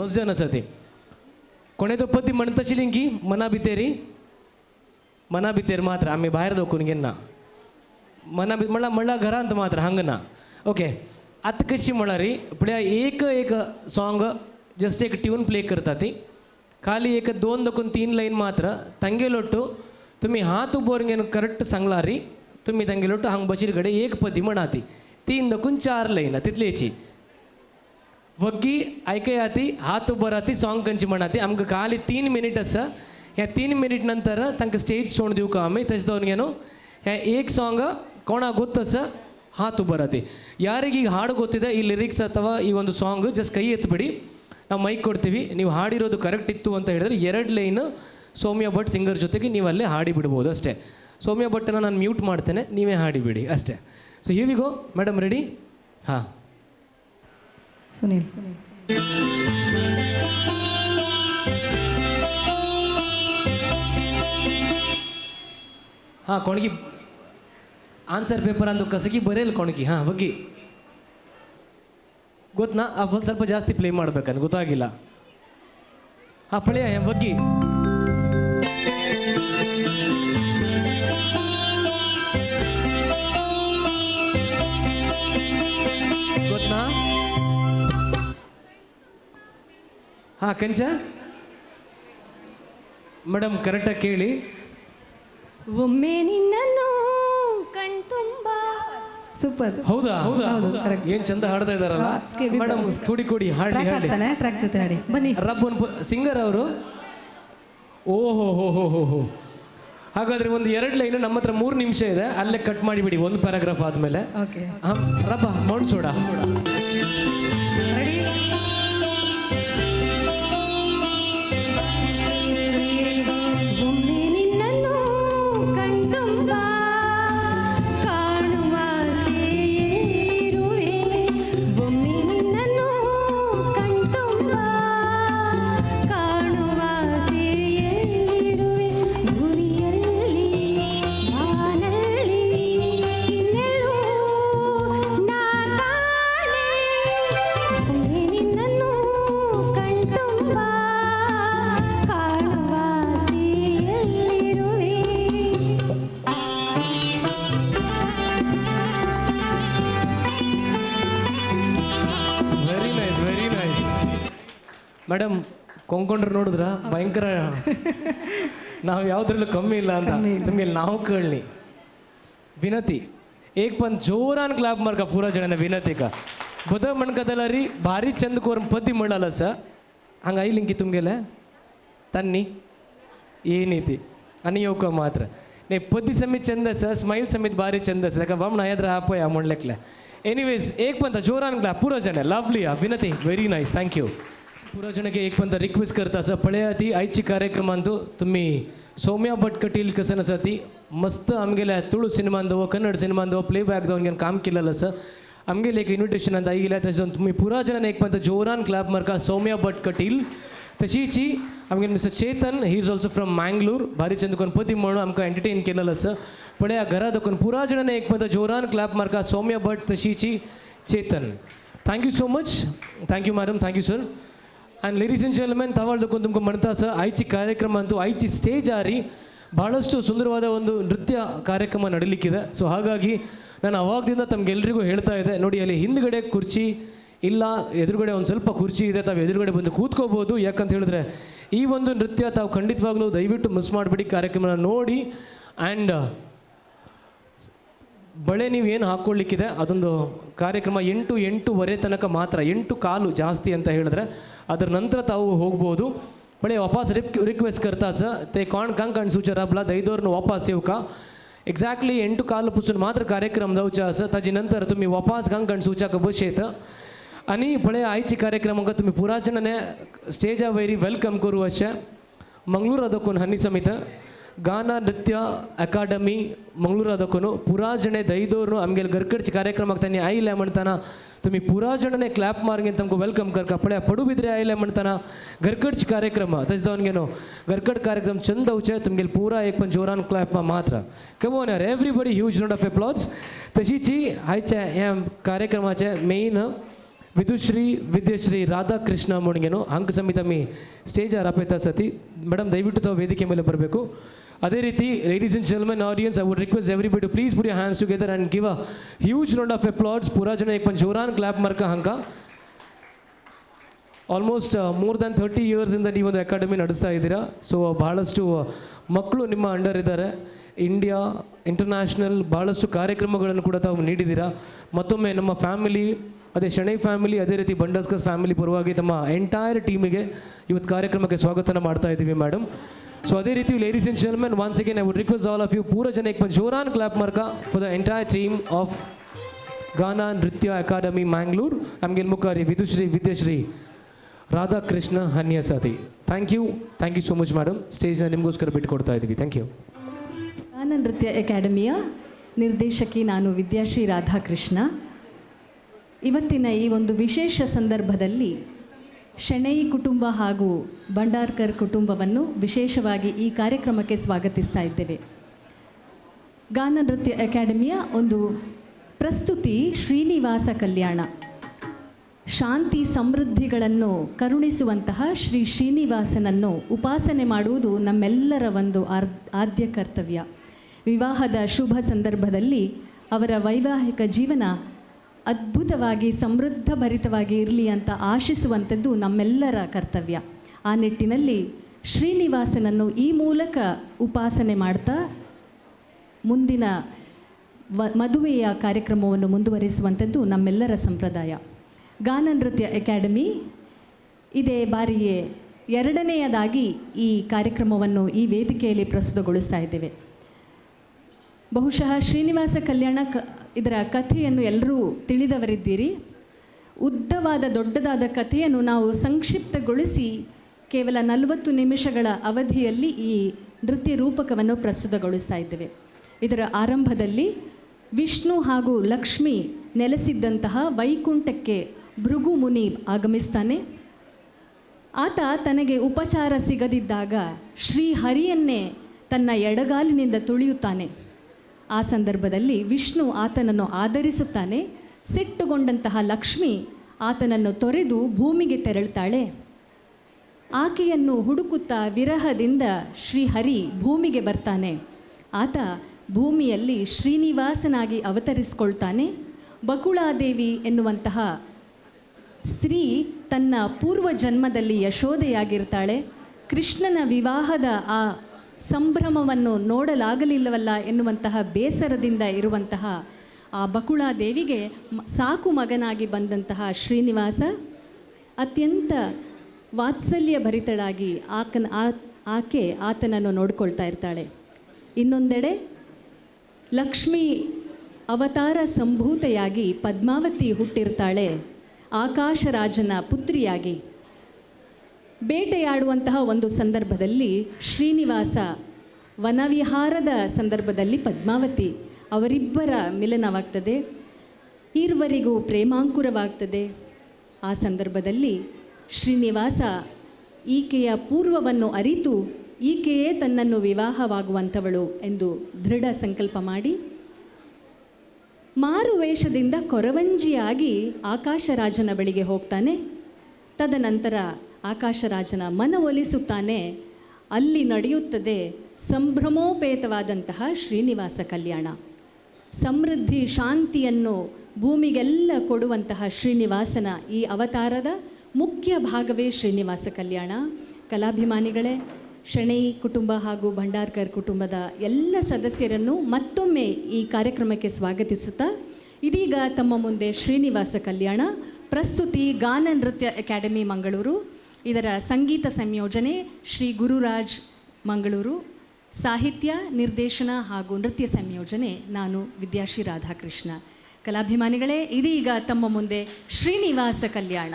मस्त जन असती कोणेदो पद्य म्हणत आशिल्ली की मना भितर मात्र आम्ही बाहेर दोकून घेना म्हणला घरांत मात्र हंग ना ओके आतां कशी म्हणल्यार पळया एक सॉंग जस्ट एक ट्यून प्ले करता ती खाली एक 2 दकून 3 लाईन मात्र तांगेलोट्टू तुम्ही हात उबोरून घेऊन करेक्ट सांगला री तुम्ही तांगेलोट्टू हांग बशीर कडेन एक पदी म्हणा ती 3 दकून 4 लाईन तितलेची वग्गी ऐकया ती हात उबो राती सॉंग खंयची म्हणा ती आमकां खाली 3 मिनीट आसा ह्या 3 मिनीट नंतर तांकां स्टेज सोड दिवका आमी तशें दवरून घेवन ह्या एक सॉंग कोणा ಗೊತ್ತಸ ಹಾತು ಬರತ್ತೆ ಯಾರಿಗೆ ಈ ಹಾಡು ಗೊತ್ತಿದೆ ಈ ಲಿರಿಕ್ಸ್ ಅಥವಾ ಈ ಒಂದು ಸಾಂಗ್ ಜಸ್ಟ್ ಕೈ ಎತ್ತಬಿಡಿ ನಾವು ಮೈಕ್ ಕೊಡ್ತೀವಿ ನೀವು ಹಾಡಿರೋದು ಕರೆಕ್ಟ್ ಇತ್ತು ಅಂತ ಹೇಳಿದ್ರೆ 2 ಲೈನ್ ಸೌಮ್ಯ ಭಟ್ ಸಿಂಗರ್ ಜೊತೆಗೆ ನೀವು ಅಲ್ಲೇ ಹಾಡಿ ಬಿಡ್ಬೋದು ಅಷ್ಟೇ ಸೌಮ್ಯ ಭಟ್ಟನ ನಾನು ಮ್ಯೂಟ್ ಮಾಡ್ತೇನೆ ನೀವೇ ಹಾಡಿಬಿಡಿ ಅಷ್ಟೇ so here we go madam ready ಹಾಂ ಸುನೀಲ್ ಹಾಂ ಕೊಣಗಿ ಆನ್ಸರ್ ಪೇಪರ್ ಅಂದು ಕಸಗಿ ಬರೆಯಲ್ಲ ಕೊಣಗಿ ಹಾಂ ಬಗ್ಗೆ ಗೊತ್ತಾ ಆ ಸ್ವಲ್ಪ ಜಾಸ್ತಿ ಪ್ಲೇ ಮಾಡ್ಬೇಕಂತ ಗೊತ್ತಾಗಿಲ್ಲ ಹಾಂ ಪಳೆಯ ಬಗ್ಗೆ ಗೊತ್ತಾ ಹಾಂ ಕಂಚ ಮೇಡಮ್ ಕರೆಕ್ಟಾಗಿ ಕೇಳಿ ಒಮ್ಮೆ ನಿನ್ನನ್ನು ಕಣ್ತುಂಬ ಸೂಪರ್ ಹೌದಾ ಹೌದಾ ಹೌದು, correct. ಏನ್ ಚಂದ ಹಾಡ್ತಾ ಇದಾರಲ್ಲ ಮೇಡಮ್ ಕೊಡಿ ಹಾಡಿ ಹಾಡಿ ಟ್ರ್ಯಾಕ್ ಜೊತೆ ಹಾಡಿ ಬನ್ನಿ ರಬ್ಬನ್ ಸಿಂಗರ್ ಅವರು ಓಹೋ ಹೋ ಹೋ ಹೋ ಹೋ ಹಾಗಾದ್ರೆ ಒಂದು 2 ಲೈನ್ ನಮ್ಮ ಹತ್ರ 3 ನಿಮಿಷ ಇದೆ ಅಲ್ಲೇ ಕಟ್ ಮಾಡಿಬಿಡಿ ಒಂದು ಪ್ಯಾರಾಗ್ರಾಫ್ ಆದ್ಮೇಲೆ ಓಕೆ ರಬ್ಬ ಮೌಂಟ್ ಸೋಡಾ ರೆಡಿ ಒಮ್ಮೆ ನಿನ್ನನ್ನು ಕಣ್ತುಂಬ ಕಾಣುವ ಸೇರುವೆ ಒಮ್ಮೆ ನಿನ್ನನ್ನು ಕಣ್ತುಂಬ ಕಾಣುವ ಸೇರುವೆ ಭೂಮಿಯಲ್ಲಿ ಬಾನಲ್ಲಿ ಇನ್ನೆಲ್ಲೂ ನಾ ಕಾಣೆ ಒಮ್ಮೆ ನಿನ್ನನ್ನು ಕಣ್ತುಂಬ ಕಾಣುವ ಸೇಯಲ್ಲಿರುವೆ ವೆರಿ ನೈಸ್ ಮೇಡಮ್ ಕೊಂಕೊಂಡ್ರು ನೋಡಿದ್ರ ಭಯಂಕರ ನಾವು ಯಾವ್ದ್ರಲ್ಲೂ ಕಮ್ಮಿ ಇಲ್ಲ ಅಂತ ನಿಮಗೆ ನಾವು ಕೇಳಲಿ ವಿನತಿ एक पण जोरान क्लॅप मार का पुरा जणांना विनंती का बद म्हणकदला री भारी चंद कोर पद्य म्हणाला स हंग आई लिंकी तुमगेले तन्नी ಏನೈತಿ ಅನಿಯೋಕ ಮಾತ್ರ ನೇ ಪದ್ಯ ಸಮೇತ ಚಂದ ಸ ಸ್ಮೈಲ್ ಸಮೇತ ಭಾರಿ ಚಂದ ಸ ಯಾಕ ಬಮ್ ನಾಯದ್ರ ಹಾಪಯ म्हणलेकले एनिवेज एक पण जोरान क्लॅप पुरा जण लवली विनती व्हेरी नाईस थँक्यू पुरा जनಕ್ಕೆ एक पण रिक्वेस्ट करता स पळया ती आयची कार्यक्रमांतू तुम्ही सौम्या भट कटील कसं नसती मस्त आमगेल्या तुळू सिनेमांदव कन्नड सिनेमांदव प्लेबॅक जाऊन घेऊन काम केलेलं असं आमगेले एक इन्व्हिटेशन आता आई गेल्या त्याच्यातून तुम्ही पुरा जण एक पण जोरान क्लॅप मारका सौम्या भट कटील तशीची आमगे mister Chetan he is also from Mangalore भारी चंदकोन पदी म्हणून आमकां एंटरटेन केलेलं असं पण या घरा दाखवून पुरा जणांना एक पण जोरान क्लॅप मारका सौम्या भट तशीची Chetan thank you so much thank you madam thank you sir and ladies and gentlemen ತಾವಾಳ್ದಕ್ಕೊಂದು ತುಮಕು ಮಾಡ್ತಾ ಸಹ ಆಯ್ಚಿ ಕಾರ್ಯಕ್ರಮ ಅಂತೂ ಆಯ್ಚಿ ಸ್ಟೇಜ್ ಆರಿ ಭಾಳಷ್ಟು ಸುಂದರವಾದ ಒಂದು ನೃತ್ಯ ಕಾರ್ಯಕ್ರಮ ನಡೀಲಿಕ್ಕಿದೆ ಸೊ ಹಾಗಾಗಿ ನಾನು ಅವಾಗದಿಂದ ತಮಗೆಲ್ಲರಿಗೂ ಹೇಳ್ತಾ ಇದ್ದೆ ನೋಡಿ ಅಲ್ಲಿ ಹಿಂದ್ಗಡೆ ಕುರ್ಚಿ ಇಲ್ಲ ಎದುರುಗಡೆ ಒಂದು ಸ್ವಲ್ಪ ಕುರ್ಚಿ ಇದೆ ತಾವು ಎದುರುಗಡೆ ಬಂದು ಕೂತ್ಕೋಬೋದು ಯಾಕಂತ ಹೇಳಿದ್ರೆ ಈ ಒಂದು ನೃತ್ಯ ತಾವು ಖಂಡಿತವಾಗ್ಲೂ ದಯವಿಟ್ಟು ಮಿಸ್ ಮಾಡಿಬಿಡಿ ಕಾರ್ಯಕ್ರಮನ ನೋಡಿ ಆ್ಯಂಡ್ ಬಳೆ ನೀವು ಏನು ಹಾಕ್ಕೊಳ್ಳಿಕ್ಕಿದೆ ಅದೊಂದು ಕಾರ್ಯಕ್ರಮ 8-8:30 ತನಕ ಮಾತ್ರ 8:15 ಜಾಸ್ತಿ ಅಂತ ಹೇಳಿದ್ರೆ ಅದರ ನಂತರ ತಾವು ಹೋಗ್ಬೋದು बळे वापस रिक्वेस्ट करता सर ते कोण कंक आणि सुचर आपला दैदोरनं वापस येऊ का एक्झॅक्टली 8:15 मात्र कार्यक्रम जाऊचा असं ताजी नंतर तुम्ही वापस कंक आणि सुचाक बस येतं आणि बळे आईची कार्यक्रमांक तुम्ही पुराजनाने स्टेजा वैरी वेलकम करू अशा ಮಂಗಳೂರದಕ್ಕೂ ಹನಿ ಸಮೇತ ಗಾನ ನೃತ್ಯ ಅಕಾಡೆಮಿ ಮಂಗಳೂರದಕ್ಕೂ ಪುರಾಜಣೆ ದೈದೋರು आमगे गरकडची कार्यक्रमाक त्यांनी आयल्या म्हणताना तुम्ही पुराजणने क्लॅप मार्गे तुमको वेलकम कर कपड्या पडूबिद्रे आयल्या म्हणताना गरकडची कार्यक्रम तशें जावन गेलो गरकड कार्यक्रम चंद उचे तुमगे पुरा एक पण जोरान क्लॅप मात्र कमोन यार everybody huge round of applause तशीची आयच्या ह्या कार्यक्रमाचे मेन ವಿದುಶ್ರೀ ವಿದ್ಯಶ್ರೀ ರಾಧಾಕೃಷ್ಣ ಮುಣಿಗೆನು ಅಂಕ ಸಮಿತ ಮೀ ಸ್ಟೇಜ್ ಆರಾಪೇತ ಸತಿ ಮೇಡಮ್ ದಯವಿಟ್ಟು ತಾವು ವೇದಿಕೆ ಮೇಲೆ ಬರಬೇಕು. ಅದೇ ರೀತಿ ladies and gentlemen audience, I would request everybody to please put your hands together and give a huge round of applauds. ಪೂರಾ ಜನ ಏಕ್ ಪಂಚ್ ಜೋರಾನ್ ಕ್ಲಾಪ್ ಮಾರ್ಕ ಹಂಕ. ಆಲ್ಮೋಸ್ಟ್ ಮೋರ್ ದ್ಯಾನ್ 30 ಇಯರ್ಸಿಂದ ನೀವೊಂದು ಅಕಾಡೆಮಿ ನಡೆಸ್ತಾ ಇದ್ದೀರಾ. ಸೊ ಬಹಳಷ್ಟು ಮಕ್ಕಳು ನಿಮ್ಮ ಅಂಡರ್ ಇದ್ದಾರೆ. ಇಂಡಿಯಾ ಇಂಟರ್ನ್ಯಾಷನಲ್ ಭಾಳಷ್ಟು ಕಾರ್ಯಕ್ರಮಗಳನ್ನು ಕೂಡ ತಾವು ನೀಡಿದ್ದೀರಾ. ಮತ್ತೊಮ್ಮೆ ನಮ್ಮ ಫ್ಯಾಮಿಲಿ, ಅದೇ ಶೆಣೈ ಫ್ಯಾಮಿಲಿ, ಅದೇ ರೀತಿ ಬಂಡಸ್ಕಸ್ ಫ್ಯಾಮಿಲಿ ಪರವಾಗಿ ತಮ್ಮ ಎಂಟೈರ್ ಟೀಮಿಗೆ ಇವತ್ತು ಕಾರ್ಯಕ್ರಮಕ್ಕೆ ಸ್ವಾಗತನ ಮಾಡ್ತಾ ಇದ್ದೀವಿ ಮೇಡಮ್. ಸೊ ಅದೇ ರೀತಿ ladies and gentlemen, once again I would request all of you, ಪೂರ ಜನ ಏಕ್ ಜೋರಾನ್ ಕ್ಲಾಪ್ ಮಾರ್ಕ for the entire team of Gana Nritya academy Mangalore. ನಮಗೆ ಮುಖಾರಿ ವಿದುಶ್ರೀ ವಿದ್ಯಶ್ರೀ ರಾಧಾಕೃಷ್ಣ ಹನ್ಯಸಾತಿ. Thank you so much madam. ಸ್ಟೇಜ್ನ ನಿಮಗೋಸ್ಕರ ಬಿಟ್ಟುಕೊಡ್ತಾ ಇದ್ದೀವಿ. Thank you. ಗಾನ ನೃತ್ಯ ಅಕಾಡೆಮಿಯ ನಿರ್ದೇಶಕಿ ನಾನು ವಿದ್ಯಾಶ್ರೀ ರಾಧಾಕೃಷ್ಣ. ಇವತ್ತಿನ ಈ ಒಂದು ವಿಶೇಷ ಸಂದರ್ಭದಲ್ಲಿ ಶೆಣೈ ಕುಟುಂಬ ಹಾಗೂ ಭಂಡಾರ್ಕರ್ ಕುಟುಂಬವನ್ನು ವಿಶೇಷವಾಗಿ ಈ ಕಾರ್ಯಕ್ರಮಕ್ಕೆ ಸ್ವಾಗತಿಸ್ತಾ ಇದ್ದೇವೆ. ಗಾನ ನೃತ್ಯ ಅಕಾಡೆಮಿಯ ಒಂದು ಪ್ರಸ್ತುತಿ ಶ್ರೀನಿವಾಸ ಕಲ್ಯಾಣ. ಶಾಂತಿ ಸಮೃದ್ಧಿಗಳನ್ನು ಕರುಣಿಸುವಂತಹ ಶ್ರೀ ಶ್ರೀನಿವಾಸನನ್ನು ಉಪಾಸನೆ ಮಾಡುವುದು ನಮ್ಮೆಲ್ಲರ ಒಂದು ಆದ್ಯ ಕರ್ತವ್ಯ. ವಿವಾಹದ ಶುಭ ಸಂದರ್ಭದಲ್ಲಿ ಅವರ ವೈವಾಹಿಕ ಜೀವನ ಅದ್ಭುತವಾಗಿ ಸಮೃದ್ಧ ಭರಿತವಾಗಿ ಇರಲಿ ಅಂತ ಆಶಿಸುವಂಥದ್ದು ನಮ್ಮೆಲ್ಲರ ಕರ್ತವ್ಯ. ಆ ನಿಟ್ಟಿನಲ್ಲಿ ಶ್ರೀನಿವಾಸನನ್ನು ಈ ಮೂಲಕ ಉಪಾಸನೆ ಮಾಡ್ತಾ ಮುಂದಿನ ಮದುವೆಯ ಕಾರ್ಯಕ್ರಮವನ್ನು ಮುಂದುವರಿಸುವಂಥದ್ದು ನಮ್ಮೆಲ್ಲರ ಸಂಪ್ರದಾಯ. ಗಾನ ನೃತ್ಯ ಅಕಾಡೆಮಿ ಇದೇ ಬಾರಿಗೆ ಎರಡನೆಯದಾಗಿ ಈ ಕಾರ್ಯಕ್ರಮವನ್ನು ಈ ವೇದಿಕೆಯಲ್ಲಿ ಪ್ರಸ್ತುತಗೊಳಿಸ್ತಾ ಇದ್ದೇವೆ. ಬಹುಶಃ ಶ್ರೀನಿವಾಸ ಕಲ್ಯಾಣ ಇದರ ಕಥೆಯನ್ನು ಎಲ್ಲರೂ ತಿಳಿದವರಿದ್ದೀರಿ. ಉದ್ದವಾದ ದೊಡ್ಡದಾದ ಕಥೆಯನ್ನು ನಾವು ಸಂಕ್ಷಿಪ್ತಗೊಳಿಸಿ ಕೇವಲ 40 ನಿಮಿಷಗಳ ಅವಧಿಯಲ್ಲಿ ಈ ನೃತ್ಯ ರೂಪಕವನ್ನು ಪ್ರಸ್ತುತಗೊಳಿಸ್ತಾ ಇದ್ದೇವೆ. ಇದರ ಆರಂಭದಲ್ಲಿ ವಿಷ್ಣು ಹಾಗೂ ಲಕ್ಷ್ಮಿ ನೆಲೆಸಿದ್ದಂತಹ ವೈಕುಂಠಕ್ಕೆ ಭೃಗು ಮುನಿ ಆಗಮಿಸ್ತಾನೆ. ಆತ ತನಗೆ ಉಪಚಾರ ಸಿಗದಿದ್ದಾಗ ಶ್ರೀಹರಿಯನ್ನೇ ತನ್ನ ಎಡಗಾಲಿನಿಂದ ತುಳಿಯುತ್ತಾನೆ. ಆ ಸಂದರ್ಭದಲ್ಲಿ ವಿಷ್ಣು ಆತನನ್ನು ಆದರಿಸುತ್ತಾನೆ. ಸಿಟ್ಟುಗೊಂಡಂತಹ ಲಕ್ಷ್ಮಿ ಆತನನ್ನು ತೊರೆದು ಭೂಮಿಗೆ ತೆರಳುತ್ತಾಳೆ. ಆಕೆಯನ್ನು ಹುಡುಕುತ್ತಾ ವಿರಹದಿಂದ ಶ್ರೀಹರಿ ಭೂಮಿಗೆ ಬರ್ತಾನೆ. ಆತ ಭೂಮಿಯಲ್ಲಿ ಶ್ರೀನಿವಾಸನಾಗಿ ಅವತರಿಸಿಕೊಳ್ತಾನೆ. ಬಕುಳಾದೇವಿ ಎನ್ನುವಂತಹ ಸ್ತ್ರೀ ತನ್ನ ಪೂರ್ವ ಜನ್ಮದಲ್ಲಿ ಯಶೋದೆಯಾಗಿರ್ತಾಳೆ. ಕೃಷ್ಣನ ವಿವಾಹದ ಆ ಸಂಭ್ರಮವನ್ನು ನೋಡಲಾಗಲಿಲ್ಲವಲ್ಲ ಎನ್ನುವಂತಹ ಬೇಸರದಿಂದ ಇರುವಂತಹ ಆ ಬಕುಳಾದೇವಿಗೆ ಸಾಕು ಮಗನಾಗಿ ಬಂದಂತಹ ಶ್ರೀನಿವಾಸ ಅತ್ಯಂತ ವಾತ್ಸಲ್ಯ ಭರಿತಳಾಗಿ ಆಕೆ ಆತನನ್ನು ನೋಡಿಕೊಳ್ತಾ ಇರ್ತಾಳೆ. ಇನ್ನೊಂದೆಡೆ ಲಕ್ಷ್ಮೀ ಅವತಾರ ಸಂಭೂತೆಯಾಗಿ ಪದ್ಮಾವತಿ ಹುಟ್ಟಿರ್ತಾಳೆ, ಆಕಾಶರಾಜನ ಪುತ್ರಿಯಾಗಿ. ಬೇಟೆಯಾಡುವಂತಹ ಒಂದು ಸಂದರ್ಭದಲ್ಲಿ ಶ್ರೀನಿವಾಸ ವನವಿಹಾರದ ಸಂದರ್ಭದಲ್ಲಿ ಪದ್ಮಾವತಿ ಅವರಿಬ್ಬರ ಮಿಲನವಾಗ್ತದೆ. ಇರುವರಿಗೂ ಪ್ರೇಮಾಂಕುರವಾಗ್ತದೆ. ಆ ಸಂದರ್ಭದಲ್ಲಿ ಶ್ರೀನಿವಾಸ ಈಕೆಯ ಪೂರ್ವವನ್ನು ಅರಿತು ಈಕೆಯೇ ತನ್ನನ್ನು ವಿವಾಹವಾಗುವಂಥವಳು ಎಂದು ದೃಢ ಸಂಕಲ್ಪ ಮಾಡಿ ಮಾರುವೇಷದಿಂದ ಕೊರವಂಜಿಯಾಗಿ ಆಕಾಶರಾಜನ ಬಳಿಗೆ ಹೋಗ್ತಾನೆ. ತದನಂತರ ಆಕಾಶರಾಜನ ಮನವೊಲಿಸುತ್ತಾನೆ. ಅಲ್ಲಿ ನಡೆಯುತ್ತದೆ ಸಂಭ್ರಮೋಪೇತವಾದಂತಹ ಶ್ರೀನಿವಾಸ ಕಲ್ಯಾಣ. ಸಮೃದ್ಧಿ ಶಾಂತಿಯನ್ನು ಭೂಮಿಗೆಲ್ಲ ಕೊಡುವಂತಹ ಶ್ರೀನಿವಾಸನ ಈ ಅವತಾರದ ಮುಖ್ಯ ಭಾಗವೇ ಶ್ರೀನಿವಾಸ ಕಲ್ಯಾಣ. ಕಲಾಭಿಮಾನಿಗಳೇ, ಶೆಣೈ ಕುಟುಂಬ ಹಾಗೂ ಭಂಡಾರ್ಕರ್ ಕುಟುಂಬದ ಎಲ್ಲ ಸದಸ್ಯರನ್ನು ಮತ್ತೊಮ್ಮೆ ಈ ಕಾರ್ಯಕ್ರಮಕ್ಕೆ ಸ್ವಾಗತಿಸುತ್ತಾ ಇದೀಗ ತಮ್ಮ ಮುಂದೆ ಶ್ರೀನಿವಾಸ ಕಲ್ಯಾಣ ಪ್ರಸ್ತುತಿ ಗಾನ ನೃತ್ಯ ಅಕಾಡೆಮಿ ಮಂಗಳೂರು. ಇದರ ಸಂಗೀತ ಸಂಯೋಜನೆ ಶ್ರೀ ಗುರುರಾಜ್ ಮಂಗಳೂರು. ಸಾಹಿತ್ಯ ನಿರ್ದೇಶನ ಹಾಗೂ ನೃತ್ಯ ಸಂಯೋಜನೆ ನಾನು ವಿದ್ಯಾಶ್ರೀ ರಾಧಾಕೃಷ್ಣ. ಕಲಾಭಿಮಾನಿಗಳೇ, ಇದೀಗ ತಮ್ಮ ಮುಂದೆ ಶ್ರೀನಿವಾಸ ಕಲ್ಯಾಣ.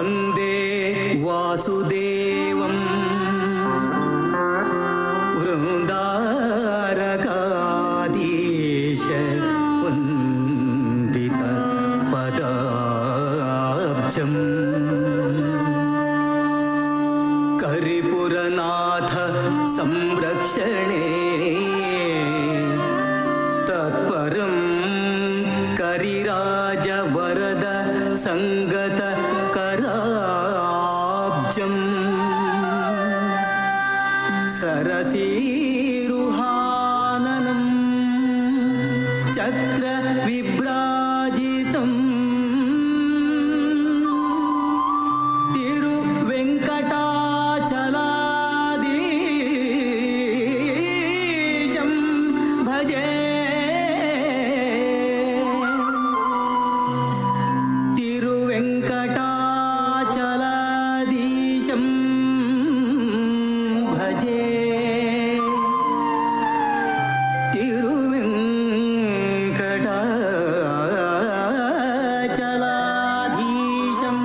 वन्दे वासुदेवं वृन्दारकाधीश वन्दित पदाब्जम् करिपुरनाथ संरक्षणे तत्परं करिराज वरद संगत कराब्जम् सरसीरुहाननं चक्र विभ्राजितम् तिरुवेङ्कटाचलाधीशं भजे तिरुवेङ्कटाचलाधीशं भजे तिरुवेङ्कटाचलाधीशं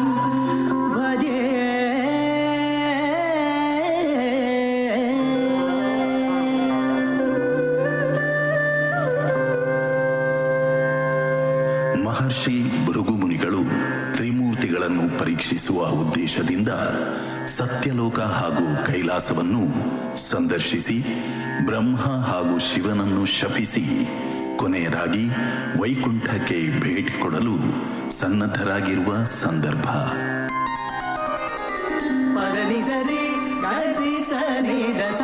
भजे ಮಹರ್ಷಿ ಭೃಗುಮುನಿಗಳು ತ್ರಿಮೂರ್ತಿಗಳನ್ನು ಪರೀಕ್ಷಿಸುವ ಉದ್ದೇಶದಿಂದ ಸತ್ಯಲೋಕ ಹಾಗೂ ಕೈಲಾಸವನ್ನು ಸಂದರ್ಶಿಸಿ ಬ್ರಹ್ಮ ಹಾಗೂ ಶಿವನನ್ನು ಶಪಿಸಿ ಕೊನೆಯದಾಗಿ ವೈಕುಂಠಕ್ಕೆ ಭೇಟಿ ಕೊಡಲು ಸನ್ನದ್ಧರಾಗಿರುವ ಸಂದರ್ಭ. ಪದನಿ ಸರಿ ಗರಿ ಸನಿ ದಸ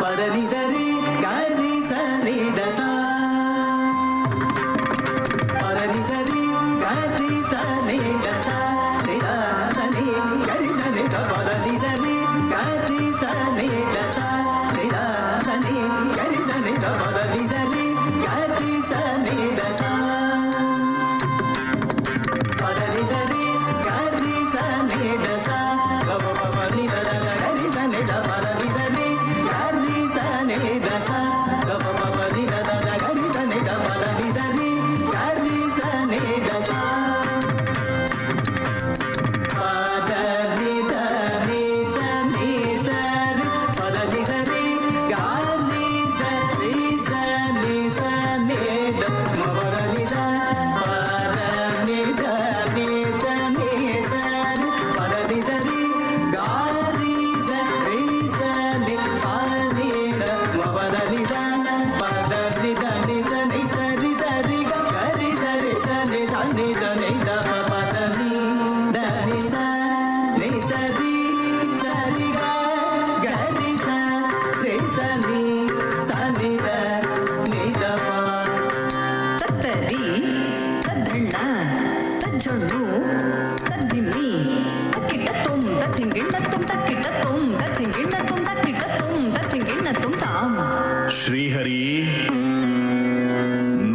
ಪದನಿ ಸರಿ ಗರಿ ಸನಿ ದಸ ಪದನಿ ಸರಿ ಗರಿ ಸನಿ ದಸ ನಿದ ಸನಿ ಗರಿ ಸನಿ ದ ಪದನಿ ಸರಿ ಗರಿ ಸನಿ ದಸ ನಿದ ಸನಿ ಗರಿ ಸನಿ ದ ಪದನಿ ಸರಿ ಗರಿ ಸನಿ ದಸ ಪದನಿ ಸರಿ ಗರಿ ಸನಿ ದಸ ಗಮ ಪನಿ ದ ಗರಿ ಸನಿ ದ ಪದನಿ ಸರಿ ಗರಿ ಸನಿ ದಸ ಗಮ ಪನಿ ದ ಗರಿ ಸನಿ ದ ಪದನಿ ಸರಿ ಗರಿ ಸನಿ ದಸ ಪದನಿ ಧನಿ ಸನಿ ಸರಿ ಪದನಿ ಸರಿ ಗರಿ ಸರಿ ಸನಿ ಸನಿ ದ ಮವನಿ ದ ಪದನಿ ಧನಿ ಸನಿ ಸರಿ ಪದನಿ ಸರಿ ಗರಿ ಸರಿ ಸನಿ ಸನಿ ದ ಮವನಿ ದ ಪದನಿ ಧನಿ ಸನಿ ಸರಿ ಸರಿ ಗರಿ ಸರಿ ಸನಿ ಸನಿ ಧನಿ ದ ಪದನಿ ಧನಿ ಸನಿ ಸರಿ ಸರಿ ಗರಿ ಸರಿ ಸನಿ ಸನಿ ದ ನಿ ದ ಪ ತತ್ತರಿ ತದ್ದಣ್ಣ ತಜ್ಜೊಣ್ಣು ತದ್ದಿಮ್ಮಿ ತಕ್ಕಿಟ್ಟ ತುಂ ತತ್ತಿಂಗಿಣ್ಣ ತುಂ ತಕ್ಕಿಟ್ಟ ತುಂ ತತ್ತಿಂಗಿಣ್ಣ ತುಂ ತಕ್ಕಿಟ್ಟ ತುಂ ತತ್ತಿಂಗಿಣ್ಣ ತುಂ ತಾಂ ಶ್ರೀಹರಿ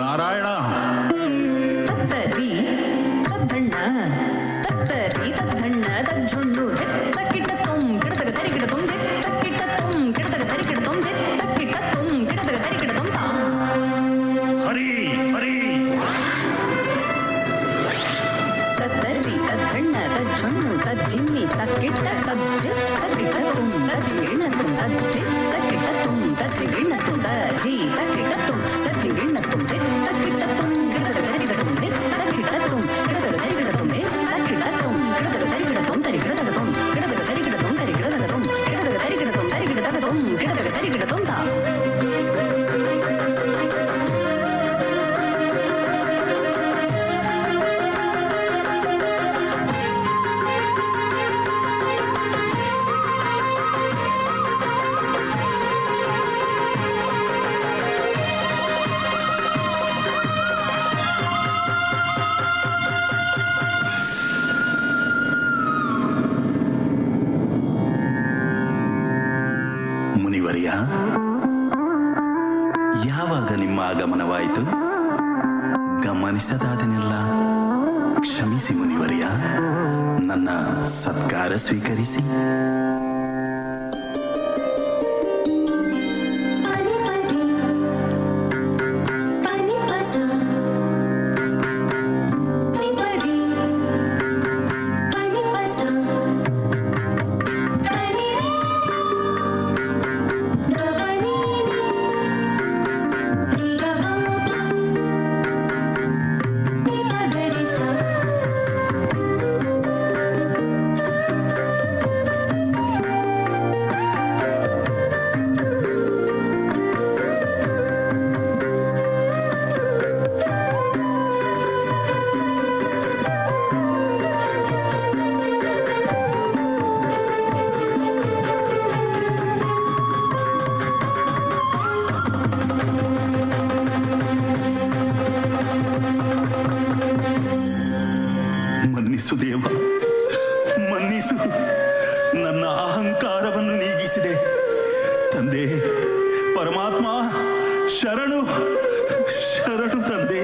ನಾರಾಯಣ ತತ್ತರಿ ತದ್ದಣ್ಣ ತತ್ತರಿ ತದ್ದಣ್ಣ ತಜ್ಜೊಣ್ಣು ತಕ್ಕಿಟ್ಟ ತುಂ ಗಿಡತಗ ತರಿಗಿಡ ತುಂ ತಕ್ಕಿಟ್ಟ ತುಂ ಗಿಡತಗ ತರಿಗಿಡ ತುಂ ತಕ್ಕಿಟ್ಟ ತುಂ ಗಿಡತಗ ತರಿಗಿಡ ತುಂ ತಾಂ ಹರಿ ಹರಿ ತತ್ತರಿ ತದ್ದಣ್ಣ ತಜ್ಜೊಣ್ಣು ತದ್ದಿಮ್ಮಿ ತಕ್ಕಿಟ್ಟ ತದ್ದೆ ತಕ್ಕಿಟ್ಟ ತುಂ ತದ್ದಿಗಿಣ್ಣ ತುಂ ತದ್ದೆ ತಕ್ಕಿಟ್ಟ ತುಂ ತದ್ದಿಗಿಣ್ಣ ತುಂ ತದ್ದಿ ತಕ್ಕಿಟ್ಟ ತುಂ ತದ್ದಿಗಿಣ್ಣ ತುಂ ತಕ್ಕಿಟ್ಟ ತುಂ ಗಿಡದ ತರಿಗಿಡ ತುಂ ತಕ್ಕಿಟ್ಟ ತುಂ ಗಿಡದ ತರಿಗಿಡ ತುಂ ತಕ್ಕಿಟ್ಟ ತುಂ ಗಿಡದ ತರಿಗಿಡ ತುಂ ತರಿಗಿಡ ತುಂ ಗಿಡದ ತರಿಗಿಡ ತುಂ ತರಿಗಿಡ ತುಂ ಗಿಡದ ತರಿಗಿಡ ತುಂ ತರಿಗಿಡ ತುಂ ಗಿಡದ ತರಿಗಿಡ ತುಂ ತಾ ಮುನಿವರ್ಯ, ಯಾವಾಗ ನಿಮ್ಮ ಆಗಮನವಾಯಿತು? ಗಮನಿಸದಾದನೆಲ್ಲ ಕ್ಷಮಿಸಿ ಮುನಿವರ್ಯ, ನನ್ನ ಸತ್ಕಾರ ಸ್ವೀಕರಿಸಿ. ಶರಣು ಶರಣು ತಂದೆ.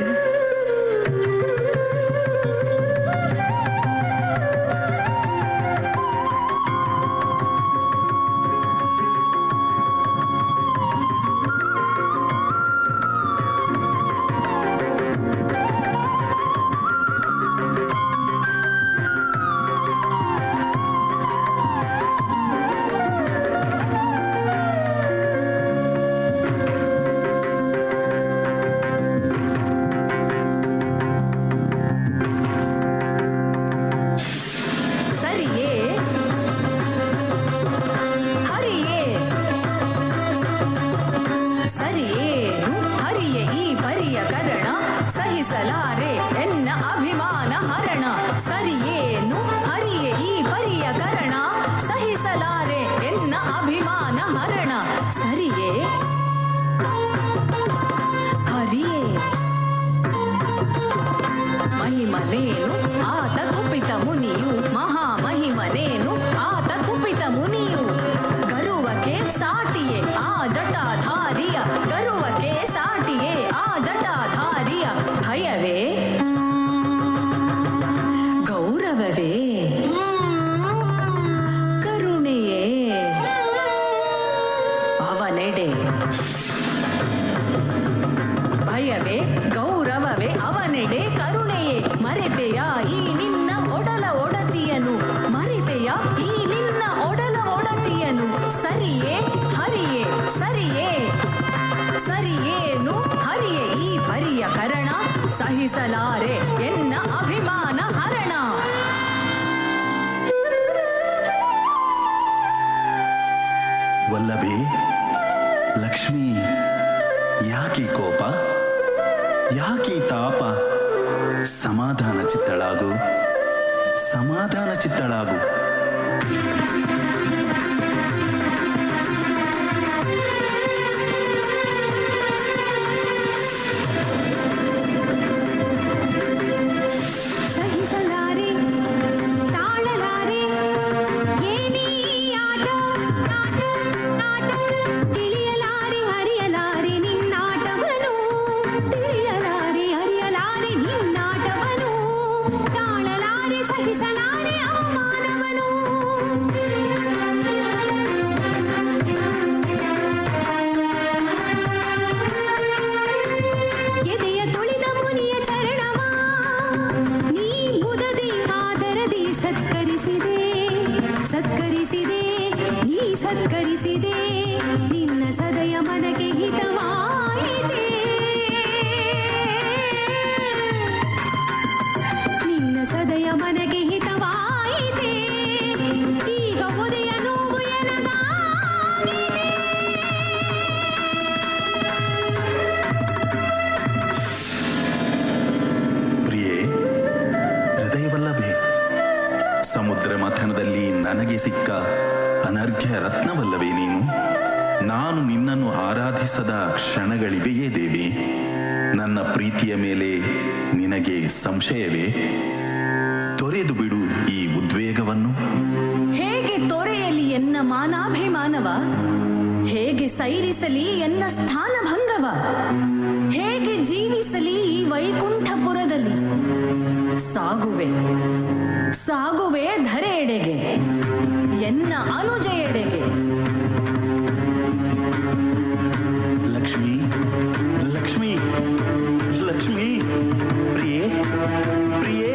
ಸರಿಯೇ ಹರಿಯೇ ಸರಿಯೇನು ಹರಿಯೇ ಈ ಪರಿಯ ಕರಣ ಸಹಿಸಲಾರೆ ಎನ್ನ ಅಭಿಮಾನ ಹರಣ ಸರಿಯೇನು ಹರಿಯೇ ಈ ಪರಿಯ ಕರಣ ಸಹಿಸಲಾರೆ ಎನ್ನ ಅಭಿಮಾನ ಹರಣ ಸರಿಯೇ ಹರಿಯೇ ಮಹಿಮನೇನು ಆತ ಕುಪಿತ ಮುನಿಯು ಮಹಾಮಹಿಮನೇನು ಆತ ಕುಪಿತ ಮುನಿಯು ಗರುವಕ್ಕೆ ಸಾಟಿಯೇ ಆ ಜಟಾಧಾರಿಯ ಗರುವಕ್ಕೆ ಸಾಟಿಯೇ ಆ ಜಟಾಧಾರಿಯ ಭಯವೇ ಗೌರವವೇ ಕರುಣೆಯೇ ಅವನೆಡೆ ಭಯವೇ ಗೌರವವೇ ಅವನೆಡೆ ಕರುಣೆಯೇ ಮರೆತೆಯ ಈ ನಿನ್ನ ಒಡಲ ಒಡತಿಯನು ಮರೆತೆಯ ಈ ನಿನ್ನ ಒಡಲ ಒಡತಿಯನು ಸರಿಯೇ ಹರಿಯೇ ಸರಿಯೇ ಸರಿಯೇನು ಹರಿಯೇ ಈ ಪರಿಯ ಕರಣ ಸಹಿಸಲಾರೆ ಎನ್ನ ಅಭಿಮಾನ ಹರಣ ವಲ್ಲಭೆ ಲಕ್ಷ್ಮಿ, ಯಾಕೀ ಕೋಪ, ಯಾಕೀ ತಾಪ? ಸಮಾಧಾನ ಚಿತ್ತಳಾಗು, ಸಮಾಧಾನ ಚಿತ್ತಳಾಗು. ಸಹಿಸಲಾರೆ ತಾಳಲಾರೆ ಏನೇ ಆಟ ಆಟ ಆಟ ತಿಳಿಯಲಾರೆ ಹರಿಯಲಾರೆ ನಿನ್ನಾಟವನು ತಿಳಿಯಲಾರೆ ಹರಿಯಲಾರೆ ನಿನ್ನಾಟವನು ತಾಳಲಾರೆ ಸಹಿಸಲಾರೆ ಅವಮಾನವನು ಎದೆಯ ತುಳಿದ ಮುನಿಯ ಚರಣವ ನೀ ಮುದದಿ ಆದರದಿ ಸತ್ಕರಿಸಿದೆ ಸತ್ಕರಿಸಿದೆ ನೀ ಸತ್ಕರಿಸಿದೆ ನಿನ್ನ ಸದಯ ಮನಗೆ ಹಿತವಾಯಿತೆ ನಿನ್ನ ಸದಯ ಮನಗೆ ಹಿತವಾಯಿತೆ ಈಗ ಉದಯ ನೋವು ಎನಗಾಗಿದೆ ಪ್ರಿಯೆ, ಹೃದಯವಲ್ಲಭೆ, ಸಮುದ್ರ ಮಥನದಲ್ಲಿ ನನಗೆ ಸಿಕ್ಕ ಅನರ್ಘ್ಯ ರತ್ನವಲ್ಲವೇ ನೀನು? ನಾನು ನಿನ್ನನ್ನು ಆರಾಧಿಸದ ಕ್ಷಣಗಳಿವೆಯೇ ದೇವಿ? ನನ್ನ ಪ್ರೀತಿಯ ಮೇಲೆ ನಿನಗೆ ಸಂಶಯವೇ? ತೊರೆದು ಬಿಡು ಈ ಉದ್ವೇಗವನ್ನು. ಹೇಗೆ ತೊರೆಯಲಿ ಎನ್ನ ಮಾನಾಭಿಮಾನವ ಹೇಗೆ ಸೈರಿಸಲಿ ಎನ್ನ ಸ್ಥಾನಭಂಗವ ಹೇಗೆ ಜೀವಿಸಲಿ ಈ ವೈಕುಂಠಪುರದಲ್ಲಿ ಸಾಗುವೆ ಸಾಗುವೆ ಧರೆಯೆಡೆಗೆ ಎನ್ನ ಅನುಜೆಯೆಡೆಗೆ ಲಕ್ಷ್ಮಿ ಲಕ್ಷ್ಮಿ ಲಕ್ಷ್ಮಿ, ಪ್ರಿಯೆ ಪ್ರಿಯೆ.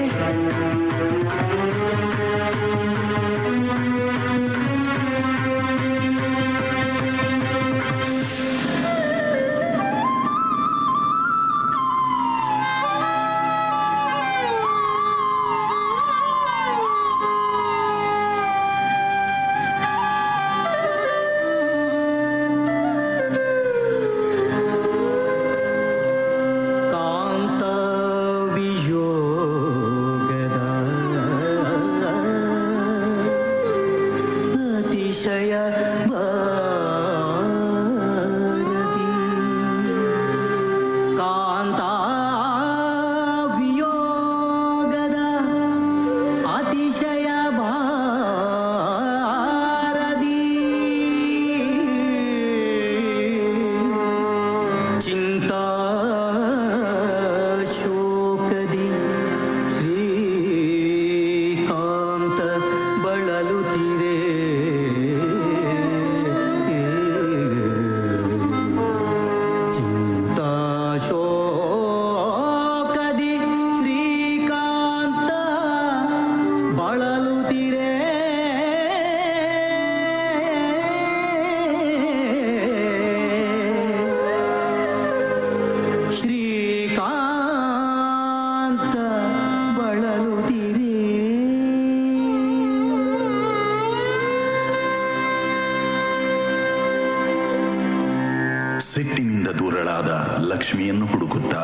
ಮಗಳಾದ ಲಕ್ಷ್ಮಿಯನ್ನು ಹುಡುಕುತ್ತಾ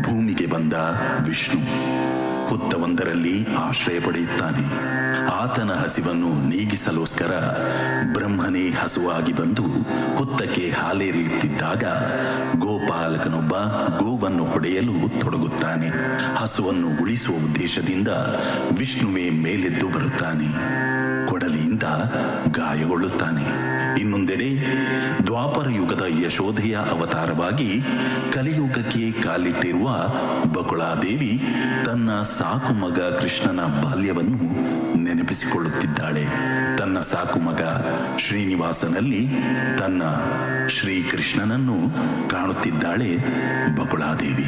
ಭೂಮಿಗೆ ಬಂದ ವಿಷ್ಣು ಹುತ್ತವೊಂದರಲ್ಲಿ ಆಶ್ರಯ ಪಡೆಯುತ್ತಾನೆ. ಆತನ ಹಸಿವನ್ನು ನೀಗಿಸಲೋಸ್ಕರ ಬ್ರಹ್ಮನೇ ಹಸುವಾಗಿ ಬಂದು ಹುತ್ತಕ್ಕೆ ಹಾಲೆರೆಯುತ್ತಿದ್ದಾಗ ಗೋಪಾಲಕನೊಬ್ಬ ಗೋವನ್ನು ಹೊಡೆಯಲು ತೊಡಗುತ್ತಾನೆ. ಹಸುವನ್ನು ಉಳಿಸುವ ಉದ್ದೇಶದಿಂದ ವಿಷ್ಣುವೇ ಮೇಲೆದ್ದು ಬರುತ್ತಾನೆ. ಕೊಡಲಿಯಿಂದ ಗಾಯಗೊಳ್ಳುತ್ತಾನೆ. ಇನ್ನೊಂದೆಡೆ ದ್ವಾಪರ ಯುಗದ ಯಶೋಧೆಯ ಅವತಾರವಾಗಿ ಕಲಿಯುಗಕ್ಕೆ ಕಾಲಿಟ್ಟಿರುವ ಬಕುಳಾದೇವಿ ತನ್ನ ಸಾಕು ಮಗ ಕೃಷ್ಣನ ಬಾಲ್ಯವನ್ನು ನೆನಪಿಸಿಕೊಳ್ಳುತ್ತಿದ್ದಾಳೆ. ತನ್ನ ಸಾಕು ಮಗ ಶ್ರೀನಿವಾಸನಲ್ಲಿ ತನ್ನ ಶ್ರೀಕೃಷ್ಣನನ್ನು ಕಾಣುತ್ತಿದ್ದಾಳೆ ಬಕುಳಾದೇವಿ.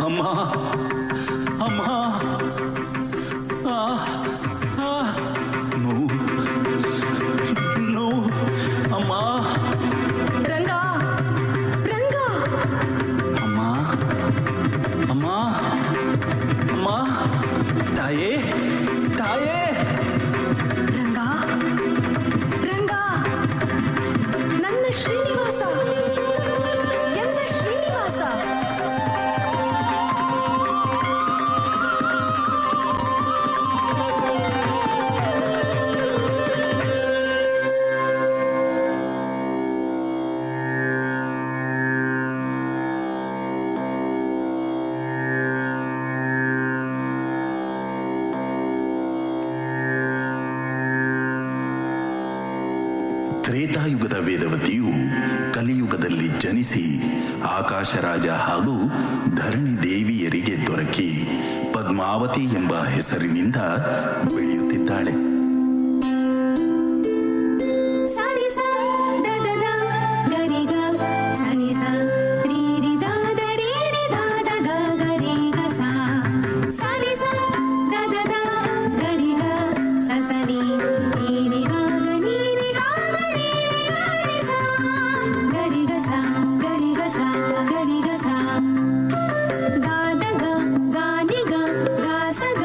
ಅಮ್ಮ ಅಮ್ಮ ನೋವು ನೋವು ಅಮ್ಮ ರಂಗ ರಂಗ ಅಮ್ಮ ಅಮ್ಮ ಅಮ್ಮ ತಾಯೇ ತಾಯೇ ರಂಗ ರಂಗ ನನ್ನ ಶ್ರೀನಿವಾಸ ಎಲ್ಲ ಶ್ರೀನಿವಾಸ ತ್ರೇತಾಯುಗದ ವೇದವತಿಯು ಕಲಿಯುಗದಲ್ಲಿ ಜನಿಸಿ ಆಕಾಶರಾಜ ಹಾಗೂ ಧರಣಿ ದೇವಿಯರಿಗೆ ದೊರಕಿ ಪದ್ಮಾವತಿ ಎಂಬ ಹೆಸರಿನಿಂದ ಬೆಳೆಯುತ್ತಿದ್ದಾಳೆ. ಸಾನಿ ಸಾ ದ ದ ದ ಗರಿ ಗ ಸಾನಿ ಸಾ ರೀ ರಿ ದ ದ ರೀ ರಿ ದ ದ ಗ ಗರಿ ಗ ಸಾ ಸಾನಿ ಸಾ ದ ದ ದ ಗರಿ ಗ ಸ ಸ ನಿ ರೀ ರಿ ಗ ಗ ನೀ ರಿ ಗ ಗ ರೀ ರಿ ಗ ರಿ ಸಾ ಗರಿ ಗ ಸಾ ಗರಿ ಗ ಸಾ ಗರಿ ಗ ಸಾ ದ ದ ಗ ಗ ನಿ ಗ ಗ ಸ ಗ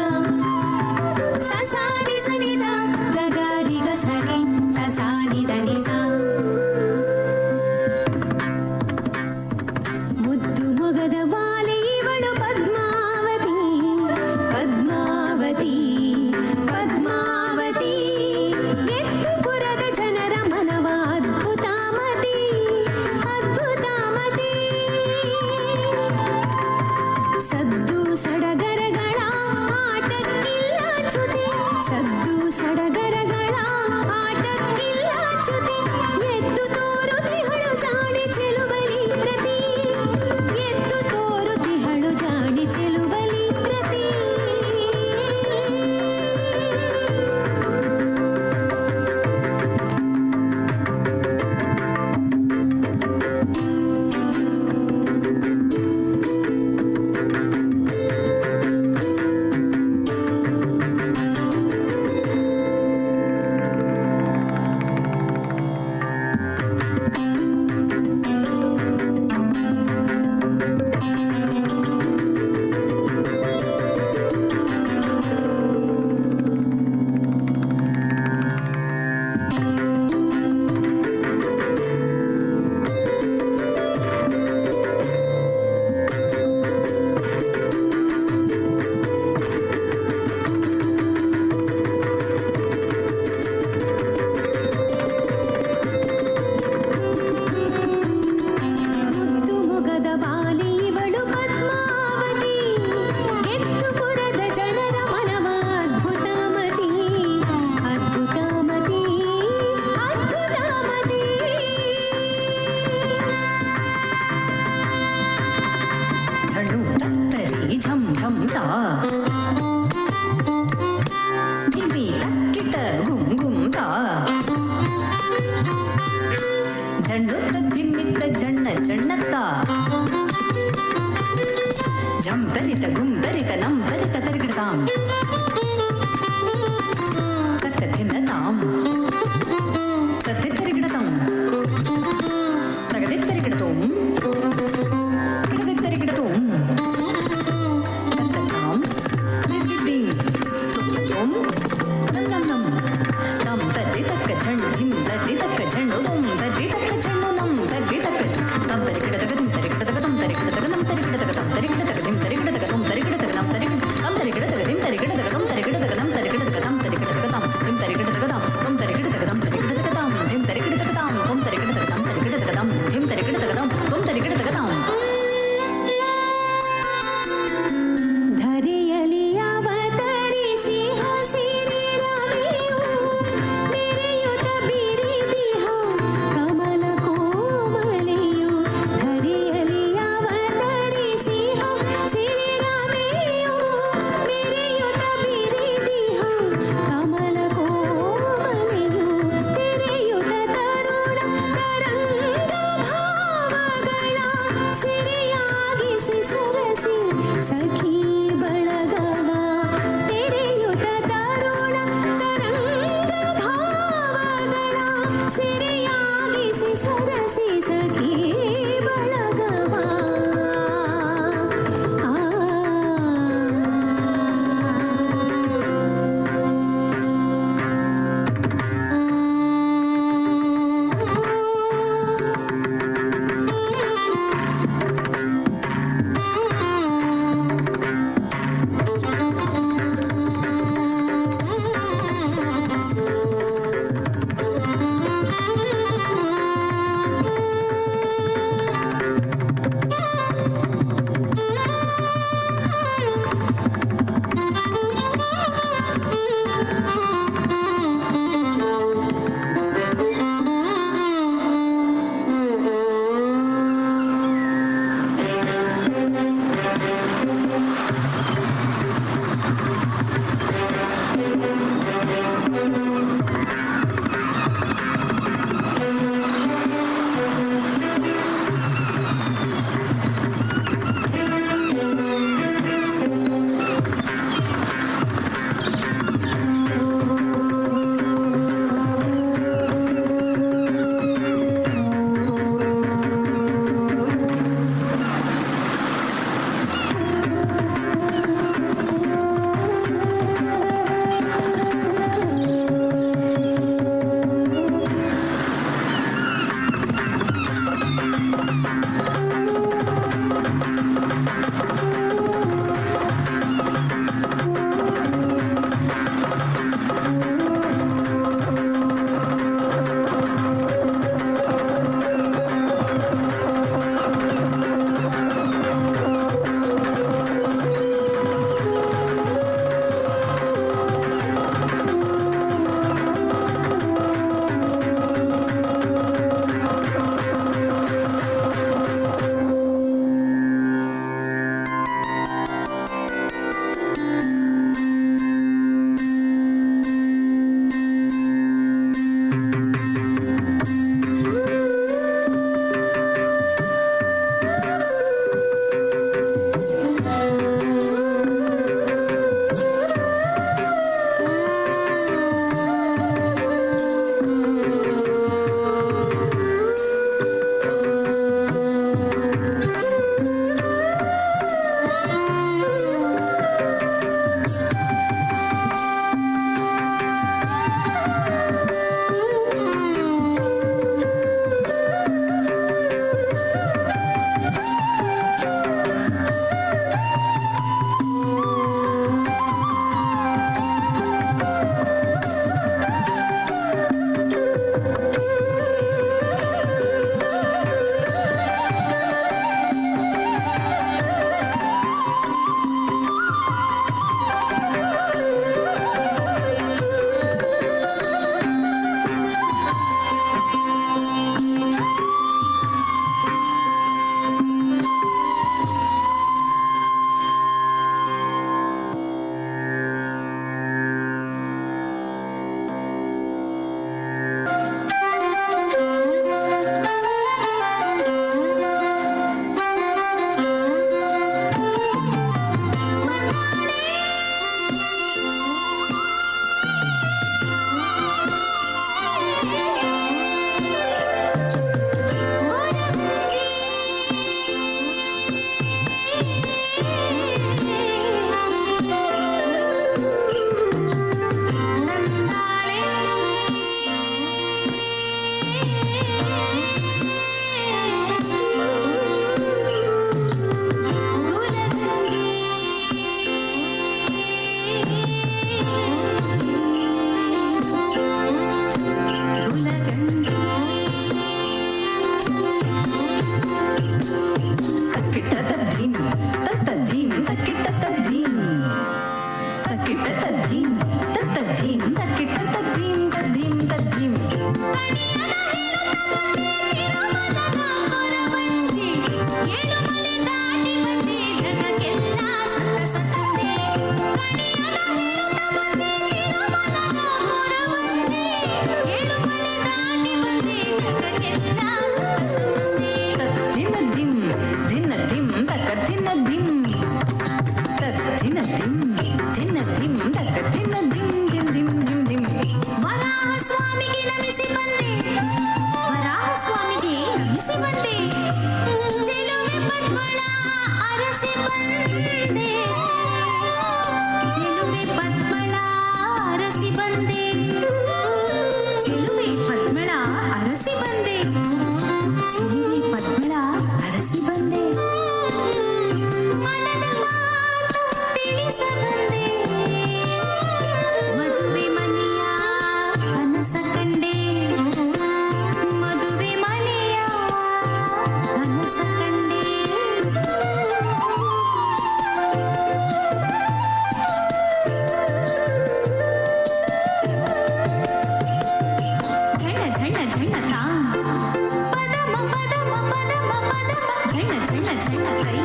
ಸ ಸಾ ನಿ ಸ ನಿ ದ ಗ ಗ ರಿ ಗ ಸ ರಿ ಸ ಸಾ ನಿ ದ ನಿ ಸಾ ಮುದ್ದು ಮೊಗದ ಬಾಲೆ ಇವಳು ಪದ್ಮಾವತಿ ಪದ್ಮಾವತಿ ಪದ್ಮಾವತಿ ಗೆದ್ದುಪುರದ ಜನರ ಮನವ ಅದ್ಭುತಾಮತಿ ಅದ್ಭುತಾಮತಿ ಸದ್ದು ಸಡಗರಗಳ ಆಟಕ್ಕಿಲ್ಲ ಚ್ಯುತಿ ಸದ್ದು ಸಡಗರಗಳ ಆಟಕ್ಕಿಲ್ಲ ಚ್ಯುತಿ ಎದ್ದು ತೋರುತಿಹಳು ಜಾಣೆ ಚೆಲುವಲಿ ಪ್ರತಿ ಎದ್ದು ತೋರುತಿಹಳು ಜಾಣೆ ಚೆಲುವಲಿ ಪ್ರತಿ ಮುದ್ದು ಮೊಗದ ಬಾಲೆ ಇವಳು ಪದ್ಮಾವತಿ ಗೆದ್ದುಪುರದ ಜನರ ಮನವ ಅದ್ಭುತಾಮತಿ ಅದ್ಭುತಾಮತಿ ಅದ್ಭುತಾಮತಿ ಝಣು ತತ್ತರಿ ಝಂ ಝಂ ತಾ ಧಿಮಿ ತಕ್ಕಿಟ ಗುಂ ಗುಂ ತಾ ಝಣ್ಣುತ್ತ ಧಿಮ್ಮಿತ್ತ ಜಣ್ಣ ಜಣ್ಣತ್ತ ಝಂ ತರಿತ ಗುಂ ತರಿತ ನಂ ತರಿತ ತರಿಗಿಡತಾಂ ತಕ್ಕ ಧಿನ್ನತಾಂ ತತ್ತಿ ತರಿಗಿಡತಾಂ ತಗದಿ ತರಿಗಿಡತೋಂ ಗಿಡದಿ ತರಿಗಿಡತೋಂ ತತ್ತತಾಂ ದಿದ್ದಿದ್ದಿಂ ತುತ್ತೋಂ ನನ್ನಂ ನಂ ತಂ ತದ್ದಿ ತಕ್ಕ ಝಣ್ ಧಿಂ ತದ್ದಿ ತಕ್ಕ ಝಣ್ಣು ದೊಂ ತದ್ದಿ ತಕ್ಕ ಝಣ್ಣು ನಂ ತದ್ದಿ ತಕ್ಕ ತಂ ತರಿಗಿಡತಗ ದಿಂ ತರಿಗಿಡತಗ ತಂ ತರಿಗಿಡತಗ ನಂ ತರಿಗಿಡತಗ ತಂ ತರಿಗಿಡತಗ ದಿಂ ತರಿಗಿಡತಗ ತಂ ತರಿಗಿಡತಗ ನಂ ತರಿಗಿಡ ತಂ ತರಿಗಿಡತಗ ದಿಂ ತರಿಗಿಡ ಬಂದೆ ಚೆಲುವೆ ಪದ್ಮಳ ಅರಸಿ ಬಂದೆ ಚೆಲುವೆ ಪದ್ಮಳ ಅರಸಿ ಬಂದೆ ಚೆಲುವೆ ಪದ್ಮಳ ಅರಸಿ ಬಂದೆ ಮನದ ಮಾತು ತಿಳಿಸ ಬಂದೆ ಮದುವೆ ಮನೆಯ ಕನಸ ಕಂಡೆ ಮದುವೆ ಮನೆಯ ಕನಸ ಕಂಡೆ ಝಣ ಝಣ ಝಣ ತಾ ಪದಮ ಪದಮ ಪದಮ ಪದಮ ಝಣ ಝಣ ಝಣ ಕೈ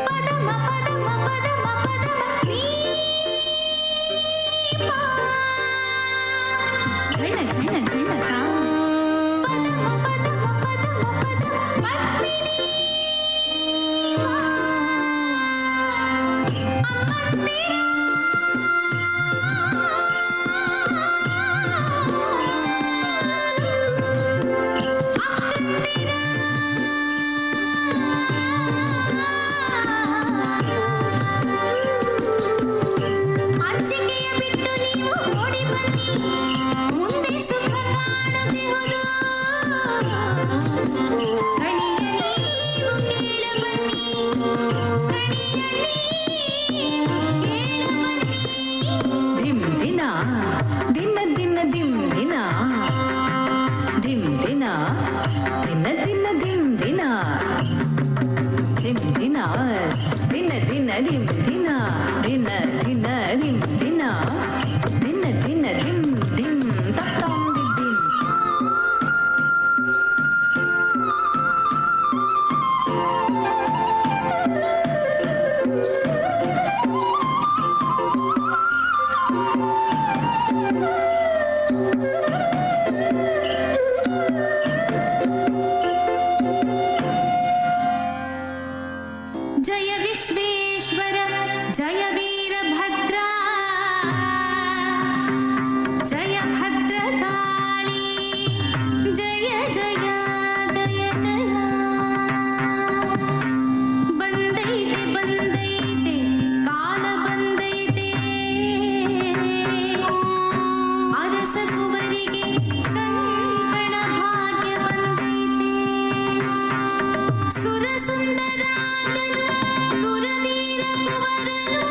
ಪದಮ ಪದಮ ಪದಮ ಪದಮ ನೀ ಪಾ. ಝಣ ಝಣ ಝಣ ತಾ ಪದಮ ಪದಮ ಪದಮ ಪದಮ ಪದ್ಮಿನಿ ವಾ. ಅಮ್ಮಂದಿರ ಅಂಜಿಕೆಯ ಬಿಟ್ಟು ನೀವು ಓಡಿ ಬನ್ನಿ ಮುಂದೆ ಸುಖ ಕಾಣುತ್ತಿಹುದು ಕಣಿಯ ನೀವು ಕೇಳ ಬನ್ನಿ ಕಣಿಯ ನೀವು ಕೇಳ ಬನ್ನಿ ಧಿಮ್ ದಿನ ದಿನ ದಿನ ಧಿಮ್ ದಿನ ಧಿಮ್ ದಿನ ದಿನ ದಿನ ಧಿಮ್ ದಿನ ಧಿಮ್ ದಿನ ದಿನ ದಿನ ಧಿಮ್ ದಿನ ದಿನ ದಿನ ಧಿಮ್ ದಿನ ದಿನ ದಿನ ಧಿಮ್ ಧಿಮ್ ತತ್ತಂ ದಿಮ್ ಜಯ ವಿಶ್ವೇಶ್ವರ ಜಯ ವೀರಭದ್ರ ಜಯ ಭದ್ರಕಾಳಿ ಜಯ ಜಯ ಜಯ ಜಯ ಬಂದೈತೆ ಬಂದೈತೆ ಕಾಲ ಬಂದೈತೆ ಅರಸ ಕುವರಿಗೆ ಕಂಕಣ ಭಾಗ್ಯ ಬಂದೈತೆ ಸುರ ಸುಂದರಾಗನು ಸುರವೀರ ಕುವರನು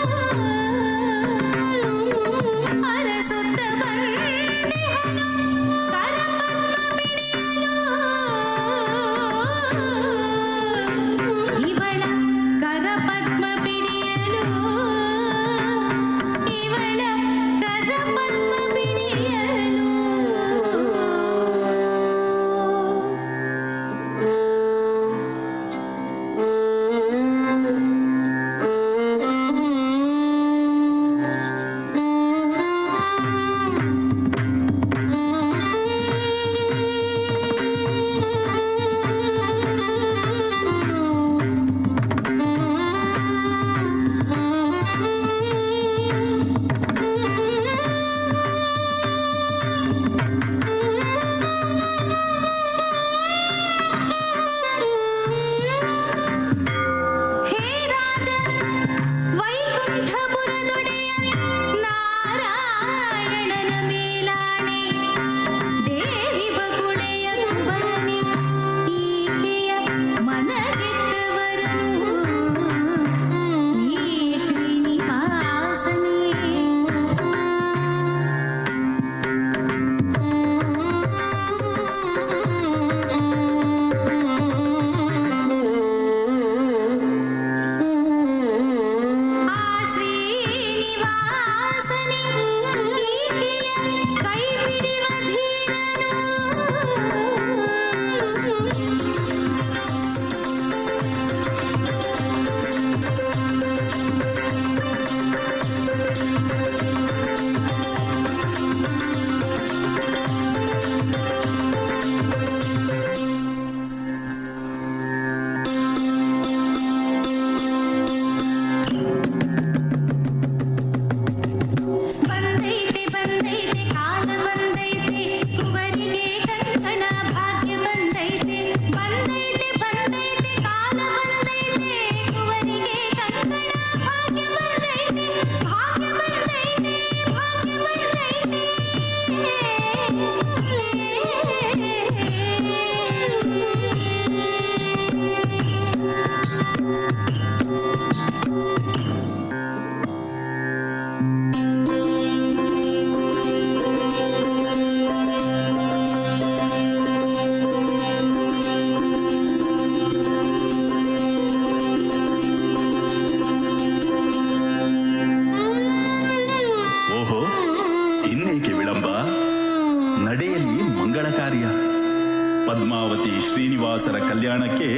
ಕಲ್ಯಾಣಕ್ಕೆ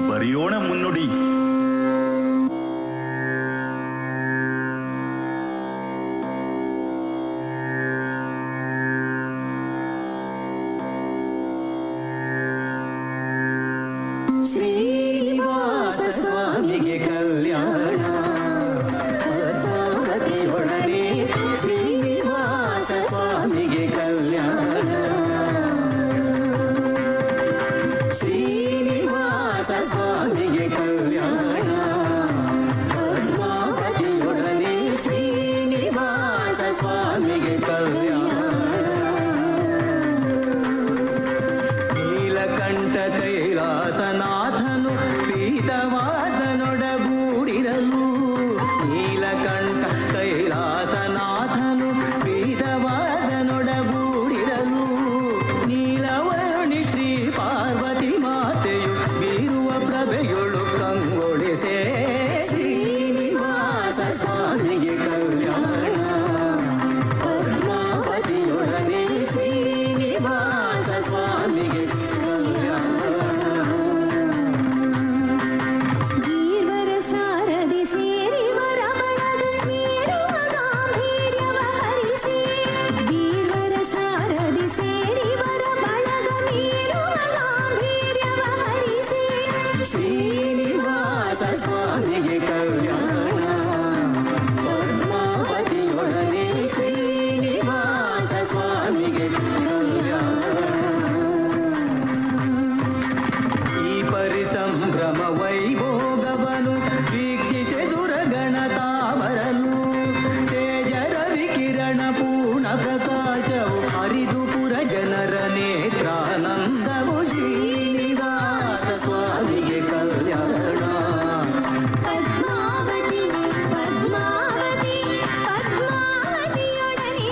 ಬರೆಯೋಣ ಮುನ್ನುಡಿ. ಶ್ರೀನಿವಾಸ ಸ್ವಾಮಿಗೆ ಕಲ್ಯಾಣ, ಪದ್ಮಾವತಿಯೊಡನೆ ಶ್ರೀನಿವಾಸ ಸ್ವಾಮಿಗೆ ಕಲ್ಯಾಣ. ಶ್ರೀನಿವಾಸ ಸ್ವಾಮಿಗೆ ಕಲ್ಯಾಣ, ಪದ್ಮಾವತಿಯೊಡನೆ ಶ್ರೀನಿವಾಸ ಸ್ವಾಮಿಗೆ ಕಲ್ಯಾಣ. ನೀಲಕಂಠ ಕೈಲಾಸನಾಥನು ಪೀತವಾಸನೊಡಗೂಡಿರಲು, ನೀಲಕಂಠ ಕೈಲಾಸನಾಥನು ಪೀತವಾಸನೊಡಗೂಡಿರಲು, ನೀಲವರುಣಿ ಶ್ರೀ ಪಾರ್ವತಿ ಮಾತೆಯು ಬೀರುವ ಪ್ರಭೆಯೊಳು ಕಂಗೊಳಿಸೆ. ಶ್ರೀನಿವಾಸ ಸ್ವಾಮಿಗೆ ಕಲ್ಯಾಣ, ಪದ್ಮಾವತಿಯೊಡನೆ ಶ್ರೀನಿವಾಸ ಸ್ವಾಮಿಗೆ ಗೀರ್ವರ ಶಾರದಿ ಸೇರಿ ವರ ಬಳಗ ಮೀರುವ ಗಾಂಭೀರ್ಯವ ಹರಿಸಿ, ಗೀರ್ವರ ಶಾರದಿ ಸೇರಿ ವರ ಬಳಗ ಮೀರುವ ಗಾಂಭೀರ್ಯವ ಹರಿಸಿ. ಶ್ರೀನಿವಾಸ ಸ್ವಾಮಿಗೆ ಕಲ್ಯಾಣ, ಪದ್ಮಾವತಿಯೊಡನೆ ಶ್ರೀನಿವಾಸ ಸ್ವಾಮಿಗೆ ಕಲ್ಯಾಣ. ಈ ಪರಿಸಂಭ್ರಮ ವೈಭೋಗವನು ವೀಕ್ಷಿಸಿ ಸುರಗಣತಾವರಲು, ತೇಜ ರವಿ ಕಿರಣ ಪೂರ್ಣ ಪ್ರಕಾಶವು ಹರಿದು ಪುರ ಜನರ ನೇತ್ರಾನಂದವು. ಶ್ರೀನಿವಾಸ ಸ್ವಾಮಿಗೆ ಕಲ್ಯಾಣ, ಪದ್ಮಾವತಿ ಪದ್ಮಾವತಿ ಪದ್ಮಾವತಿಯೊಡನೆ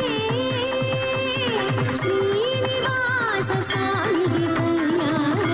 ಶ್ರೀನಿವಾಸ ಸ್ವಾಮಿಗೆ ಕಲ್ಯಾಣ.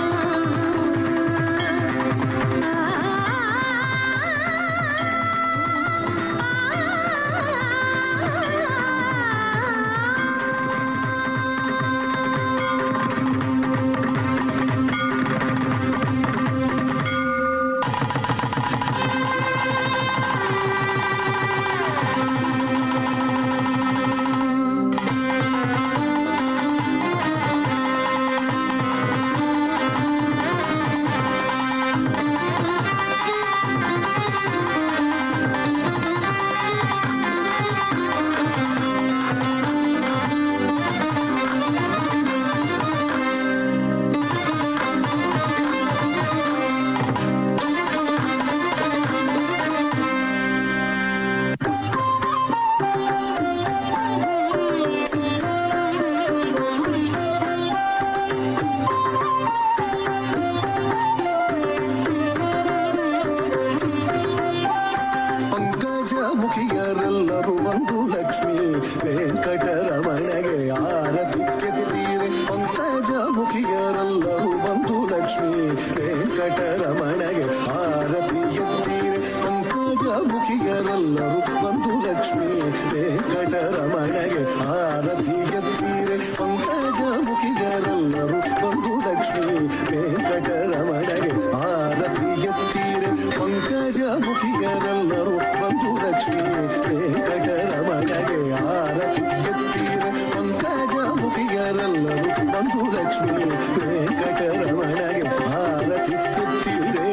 ಮುಖಿಯರೆಲ್ಲರೂ ಬಂದು ಲಕ್ಷ್ಮೀ ವೆಂಕಟರಮಣಗೆ ಆರತಿ ಎತ್ತೀರೆ. ಪಂಕಜ ಮುಖಿಯರೆಲ್ಲರೂ ಬಂದು ಲಕ್ಷ್ಮೀ ವೆಂಕಟರಮಣಗೆ ಆರತಿ ಎತ್ತೀರೆ. ಪಂಕಜ ಮುಖಿಯರೆಲ್ಲರೂ ಬಂದು ಲಕ್ಷ್ಮೀ ವೆಂಕಟರಮಣಗೆ ಆರತಿ ಎತ್ತೀರೆ. ಪಂಕಜ ಮುಖಿಯರೆಲ್ಲರೂ ಬಂದು ಲಕ್ಷ್ಮೀ ವೆಂಕಟರಮಣಗೆ ಆರತಿ ಎತ್ತೀರೆ. ಪಂಕಜ ಮುಖಿಯರೆಲ್ಲರೂ ಬಂದು ಲಕ್ಷ್ಮೀ ವೆಂಕಟರಮಣಗೆ ಆರತಿ ಎತ್ತೀರೆ. ಪಂಕಜ ಮುಖಿಯರೆಲ್ಲರೂ ಬಂದು ಲಕ್ಷ್ಮೀ ವೆಂಕಟರಮಣಗೆ ಆರತಿ ಎತ್ತೀರೆ.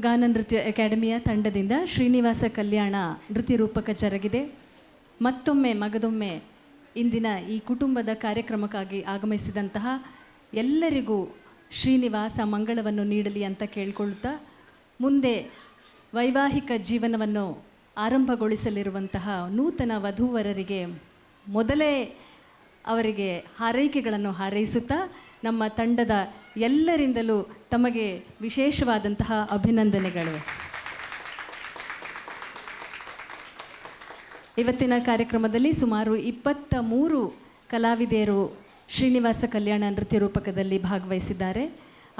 ಗಾನ ನೃತ್ಯ ಅಕಾಡೆಮಿಯ ತಂಡದಿಂದ ಶ್ರೀನಿವಾಸ ಕಲ್ಯಾಣ ನೃತ್ಯ ರೂಪಕ ಜರುಗಿದೆ. ಮತ್ತೊಮ್ಮೆ ಮಗದೊಮ್ಮೆ ಇಂದಿನ ಈ ಕುಟುಂಬದ ಕಾರ್ಯಕ್ರಮಕ್ಕಾಗಿ ಆಗಮಿಸಿದಂತಹ ಎಲ್ಲರಿಗೂ ಶ್ರೀನಿವಾಸ ಮಂಗಳವನ್ನು ನೀಡಲಿ ಅಂತ ಕೇಳಿಕೊಳ್ಳುತ್ತಾ, ಮುಂದೆ ವೈವಾಹಿಕ ಜೀವನವನ್ನು ಆರಂಭಗೊಳಿಸಲಿರುವಂತಹ ನೂತನ ವಧೂವರರಿಗೆ ಮೊದಲೇ ಅವರಿಗೆ ಹಾರೈಕೆಗಳನ್ನು ಹಾರೈಸುತ್ತಾ, ನಮ್ಮ ತಂಡದ ಎಲ್ಲರಿಂದಲೂ ತಮಗೆ ವಿಶೇಷವಾದಂತಹ ಅಭಿನಂದನೆಗಳು. ಇವತ್ತಿನ ಕಾರ್ಯಕ್ರಮದಲ್ಲಿ ಸುಮಾರು 23 ಕಲಾವಿದೆಯರು ಶ್ರೀನಿವಾಸ ಕಲ್ಯಾಣ ನೃತ್ಯ ರೂಪಕದಲ್ಲಿ ಭಾಗವಹಿಸಿದ್ದಾರೆ.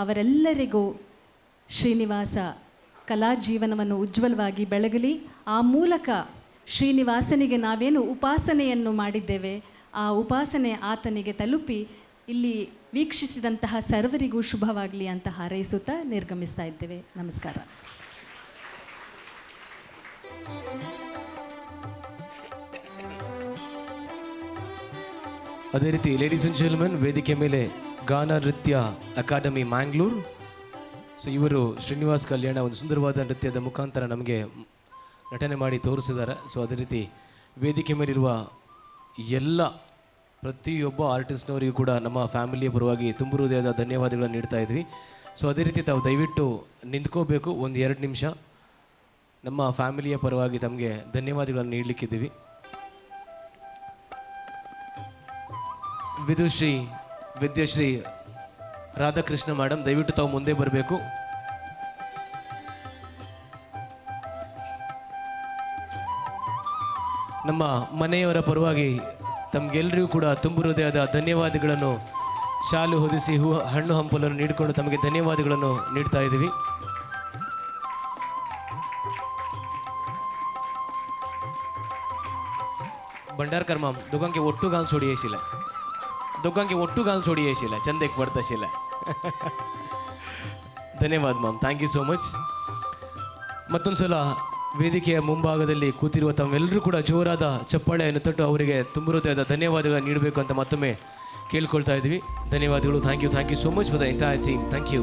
ಅವರೆಲ್ಲರಿಗೂ ಶ್ರೀನಿವಾಸ ಕಲಾ ಜೀವನವನ್ನು ಉಜ್ವಲವಾಗಿ ಬೆಳಗಲಿ. ಆ ಮೂಲಕ ಶ್ರೀನಿವಾಸನಿಗೆ ನಾವೇನು ಉಪಾಸನೆಯನ್ನು ಮಾಡಿದ್ದೇವೆ, ಆ ಉಪಾಸನೆ ಆತನಿಗೆ ತಲುಪಿ ಇಲ್ಲಿ ವೀಕ್ಷಿಸಿದಂತಹ ಸರ್ವರಿಗೂ ಶುಭವಾಗಲಿ ಅಂತ ಹಾರೈಸುತ್ತಾ ನಿರ್ಗಮಿಸ್ತಾ ಇದ್ದೇವೆ. ನಮಸ್ಕಾರ. ಅದೇ ರೀತಿ ಲೇಡೀಸ್ ಅಂಡ್ ಜೆಂಟಲ್ಮೆನ್, ವೇದಿಕೆ ಮೇಲೆ ಗಾನ ನೃತ್ಯ ಅಕಾಡೆಮಿ ಮ್ಯಾಂಗ್ಳೂರ್. ಸೊ ಇವರು ಶ್ರೀನಿವಾಸ್ ಕಲ್ಯಾಣ ಒಂದು ಸುಂದರವಾದ ನೃತ್ಯದ ಮುಖಾಂತರ ನಮಗೆ ನಟನೆ ಮಾಡಿ ತೋರಿಸಿದ್ದಾರೆ. ಸೊ ಅದೇ ರೀತಿ ವೇದಿಕೆ ಮೇಲಿರುವ ಎಲ್ಲ ಪ್ರತಿಯೊಬ್ಬ ಆರ್ಟಿಸ್ಟ್ನವರಿಗೂ ಕೂಡ ನಮ್ಮ ಫ್ಯಾಮಿಲಿಯ ಪರವಾಗಿ ತುಂಬ ಹೃದಯದ ಧನ್ಯವಾದಗಳನ್ನು ನೀಡ್ತಾ ಇದ್ವಿ. ಸೊ ಅದೇ ರೀತಿ ತಾವು ದಯವಿಟ್ಟು ನಿಂತ್ಕೋಬೇಕು, 1-2 ನಿಮಿಷ. ನಮ್ಮ ಫ್ಯಾಮಿಲಿಯ ಪರವಾಗಿ ತಮಗೆ ಧನ್ಯವಾದಗಳನ್ನು ನೀಡಲಿಕ್ಕಿದ್ದೀವಿ. ವಿದುಶ್ರೀ ವಿದ್ಯಶ್ರೀ ರಾಧಾಕೃಷ್ಣ ಮೇಡಮ್, ದಯವಿಟ್ಟು ತಾವು ಮುಂದೆ ಬರಬೇಕು. ನಮ್ಮ ಮನೆಯವರ ಪರವಾಗಿ ತಮಗೆಲ್ಲರಿಗೂ ಕೂಡ ತುಂಬ ಹೃದಯದ ಧನ್ಯವಾದಗಳನ್ನು, ಶಾಲು ಹೊದಿಸಿ ಹಣ್ಣು ಹಂಪಲನ್ನು ನೀಡಿಕೊಂಡು ತಮಗೆ ಧನ್ಯವಾದಗಳನ್ನು ನೀಡ್ತಾ ಇದ್ದೀವಿ. ಭಂಡಾರ್ಕರ್ ಮಾಮ್ दोघांके ಒಟ್ಟು गान सोडी येशील, दोघांके ಒಟ್ಟು गान सोडी येशील, चंद एक पडतशील. ಧನ್ಯವಾದ ma'am, thank you so much. ಮತ್ತೊಂದು ಸಲ ವೇದಿಕೆಯ ಮುಂಭಾಗದಲ್ಲಿ ಕೂತಿರುವ ತಮ್ಮೆಲ್ಲರೂ ಕೂಡ ಜೋರಾದ ಚಪ್ಪಾಳೆಯನ್ನು ತಟ್ಟು ಅವರಿಗೆ ತುಂಬ ಹೃದಯದ ಧನ್ಯವಾದಗಳನ್ನು ನೀಡಬೇಕು ಅಂತ ಮತ್ತೊಮ್ಮೆ ಕೇಳ್ಕೊಳ್ತಾ ಇದ್ದೀವಿ. ಧನ್ಯವಾದಗಳು. Thank you so much for the entire team. Thank you.